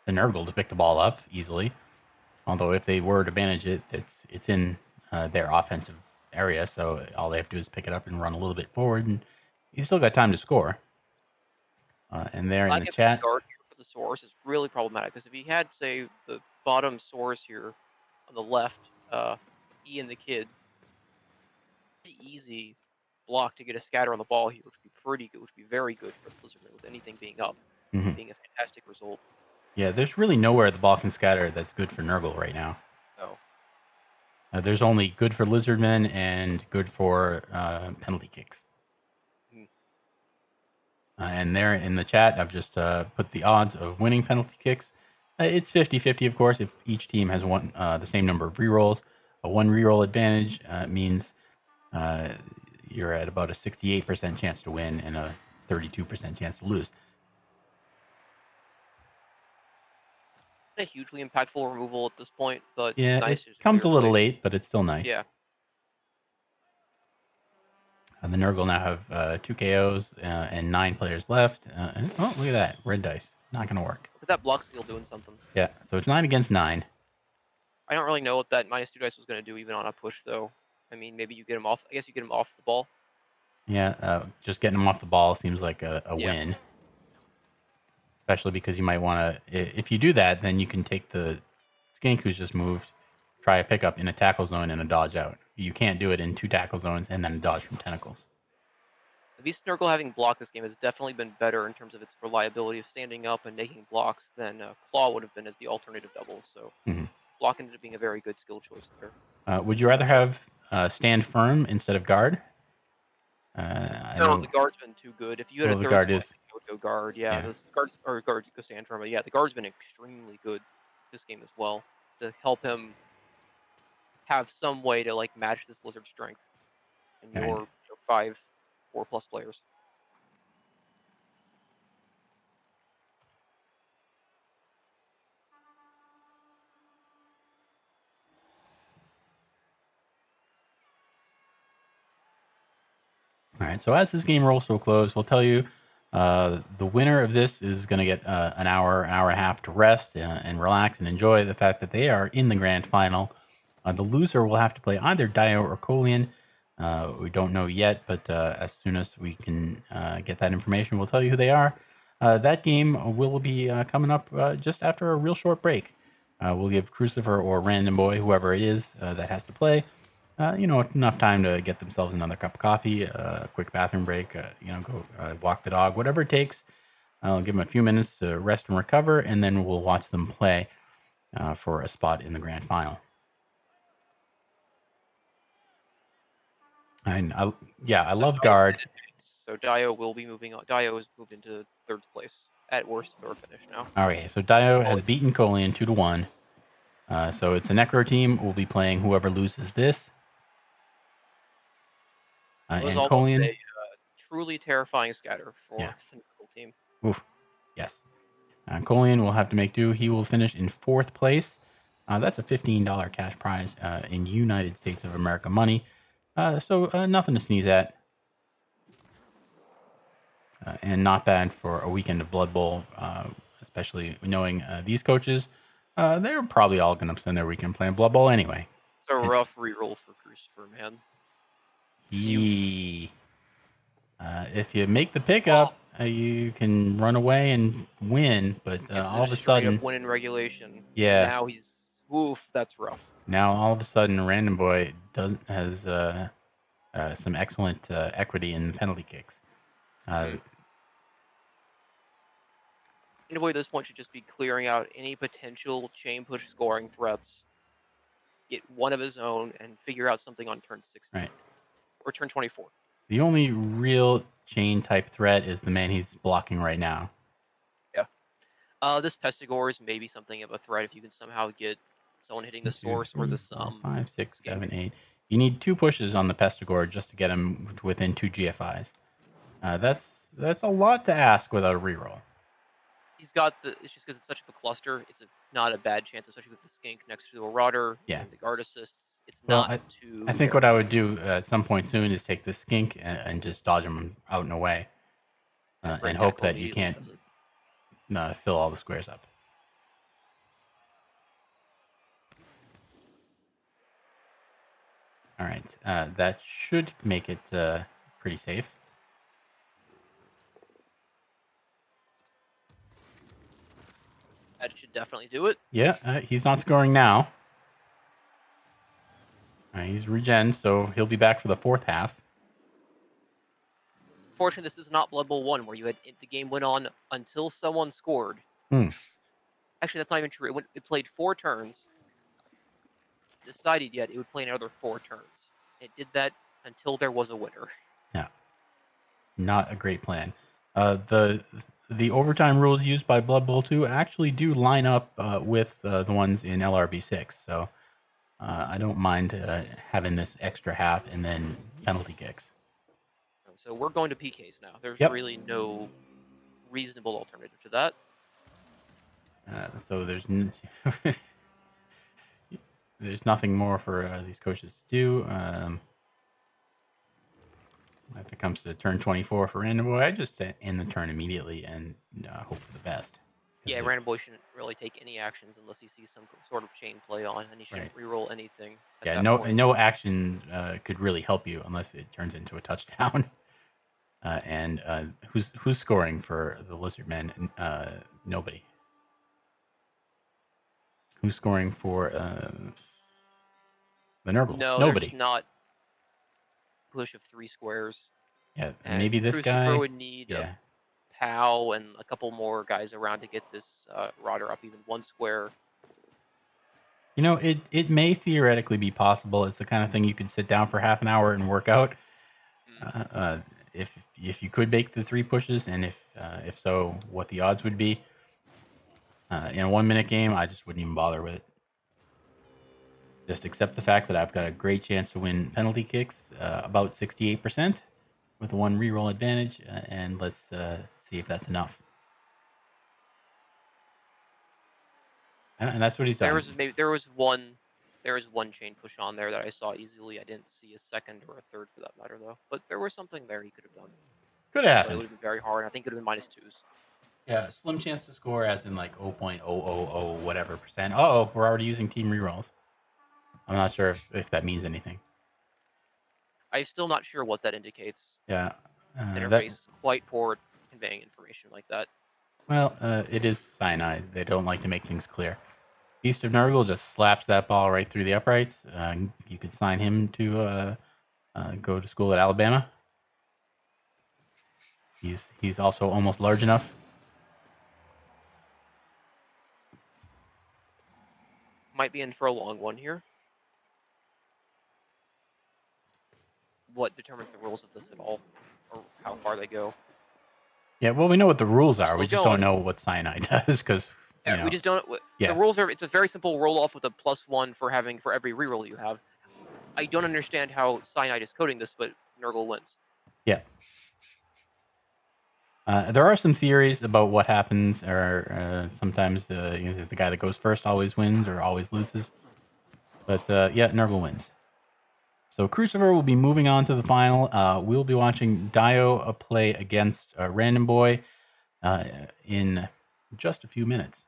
the nurgle to pick the ball up easily. Although if they were to manage it, it's in their offensive area, so all they have to do is pick it up and run a little bit forward, and you still got time to score. And there in the chat, guard here for the source is really problematic because if he had, say, the bottom source here on the left, E and the kid, pretty easy block to get a scatter on the ball here, which would be pretty good, which would be very good for Blizzardman with anything being up, being a fantastic result. Yeah, there's really nowhere the ball can scatter that's good for Nurgle right now. No. There's only good for Lizardmen and good for penalty kicks. And there in the chat, I've just put the odds of winning penalty kicks. It's 50-50, of course, if each team has one the same number of rerolls. A 1 reroll advantage means you're at about a 68% chance to win and a 32% chance to lose. A hugely impactful removal at this point, but yeah, nice. It comes a little late, but it's still nice. Yeah. And the Nurgle now have 2 KOs and 9 players left. Oh, look at that. Red dice. Not going to work. Look at that block steal doing something. Yeah, so it's 9 against 9. I don't really know what that -2 dice was going to do even on a push, though. I mean, maybe you get him off. I guess you get him off the ball. Yeah, just getting him off the ball seems like a win. Especially because you might want to... If you do that, then you can take the skink who's just moved, try a pickup in a tackle zone and a dodge out. You can't do it in 2 tackle zones and then a dodge from tentacles. The Beast Nurgle having blocked this game has definitely been better in terms of its reliability of standing up and making blocks than Claw would have been as the alternative double. So block ended up being a very good skill choice there. Would you rather have stand firm instead of guard? No, the guard's been too good. If you had a third skill, I think I would go guard. Yeah, the guards go stand firm. But yeah, the guard's been extremely good this game as well to help him have some way to like match this lizard strength and your 4+ players. All right, so as this game rolls to a close, we'll tell you the winner of this is going to get an hour and a half to rest and relax and enjoy the fact that they are in the grand final. The loser will have to play either Dio or Colian. We don't know yet, but as soon as we can get that information, we'll tell you who they are. That game will be coming up just after a real short break. We'll give Crucifer or Randomguy, whoever it is that has to play, enough time to get themselves another cup of coffee, a quick bathroom break, go walk the dog, whatever it takes. I'll give them a few minutes to rest and recover, and then we'll watch them play for a spot in the grand final. And I love guard. So Dio will be moving on. Dio is moved into 3rd place at worst or finish now. All right, so Dio has beaten Colian 2-1. So it's a Necro team. We'll be playing whoever loses this. It was almost Colian, a truly terrifying scatter for the Necro team. Oof. Yes. Colian will have to make do. He will finish in 4th place. That's a $15 cash prize in United States of America money. So nothing to sneeze at. And not bad for a weekend of Blood Bowl, especially knowing these coaches. They're probably all going to spend their weekend playing Blood Bowl anyway. It's a rough reroll for Crucifer, man. If you make the pickup, you can run away and win, but all of a sudden... win in regulation. Yeah. Now he's... Oof, that's rough. Now all of a sudden, Randomguy has some excellent equity in penalty kicks. Randomguy at this point should just be clearing out any potential chain push scoring threats, get one of his own, and figure out something on turn 16. Right. Or turn 24. The only real chain type threat is the man he's blocking right now. Yeah. This Pestigore is maybe something of a threat if you can somehow get someone hitting the 1, 2, source or 3, this 4, 5, 6, skink. 7, 8. You need 2 pushes on the Pestigore just to get him within 2 GFIs. That's a lot to ask without a reroll. He's got the. It's just because it's such a cluster. It's not a bad chance, especially with the skink next to the Rotter and the guard assists. It's Well, not too. I think what I would do at some point soon is take the skink and just dodge him out and away, and hope that you can't fill all the squares up. All right, that should make it pretty safe. That should definitely do it. Yeah, he's not scoring now. He's regen, so he'll be back for the 4th half. Fortunately, this is not Blood Bowl 1, where you had the game went on until someone scored. Actually, that's not even true. It played 4 turns. Decided yet it would play another 4 turns. It did that until there was a winner. Yeah, not a great plan. The overtime rules used by Blood Bowl 2 actually do line up with the ones in LRB 6, so I don't mind having this extra half and then penalty kicks. So we're going to PKs now. There's really no reasonable alternative to that. So there's there's nothing more for these coaches to do. If it comes to turn 24 for Randomguy, I just end the turn immediately and hope for the best. Yeah, Randomguy shouldn't really take any actions unless he sees some sort of chain play on, and he shouldn't reroll anything. Yeah, no action could really help you unless it turns into a touchdown. And who's scoring for the Lizardmen? Nobody. Who's scoring for the Nurgle? No, nobody. There's not push of 3 squares. Yeah, and maybe this Crucifer guy would need a POW and a couple more guys around to get this Rotter up even 1 square. You know, it may theoretically be possible. It's the kind of thing you could sit down for half an hour and work out. If you could make the 3 pushes, and if so, what the odds would be. In a 1-minute game, I just wouldn't even bother with it. Just accept the fact that I've got a great chance to win penalty kicks, about 68%, with a 1 reroll advantage, and let's see if that's enough. And that's what he's done. There was one chain push on there that I saw easily. I didn't see a second or a third for that matter though. But there was something there he could have done. Could have happened. It would have been very hard. I think it would have been -2s. Yeah, slim chance to score as in like 0.000 whatever percent. Uh-oh, we're already using team rerolls. I'm not sure if that means anything. I'm still not sure what that indicates. Yeah. Interface is quite poor at conveying information like that. Well, it is cyanide. They don't like to make things clear. Beast of Nurgle just slaps that ball right through the uprights. You could sign him to go to school at Alabama. He's also almost large enough. Might be in for a long one here. What determines the rules of this at all, or how far they go? Yeah, well, we know what the rules are. We just don't know what cyanide does because we just don't. The rules are. It's a very simple roll off with a +1 for every reroll you have. I don't understand how cyanide is coding this, but Nurgle wins. Yeah. There are some theories about what happens, or sometimes the guy that goes first always wins or always loses. But yeah, Nurgle wins. So Crucifer will be moving on to the final. We'll be watching Dio play against Randomguy in just a few minutes.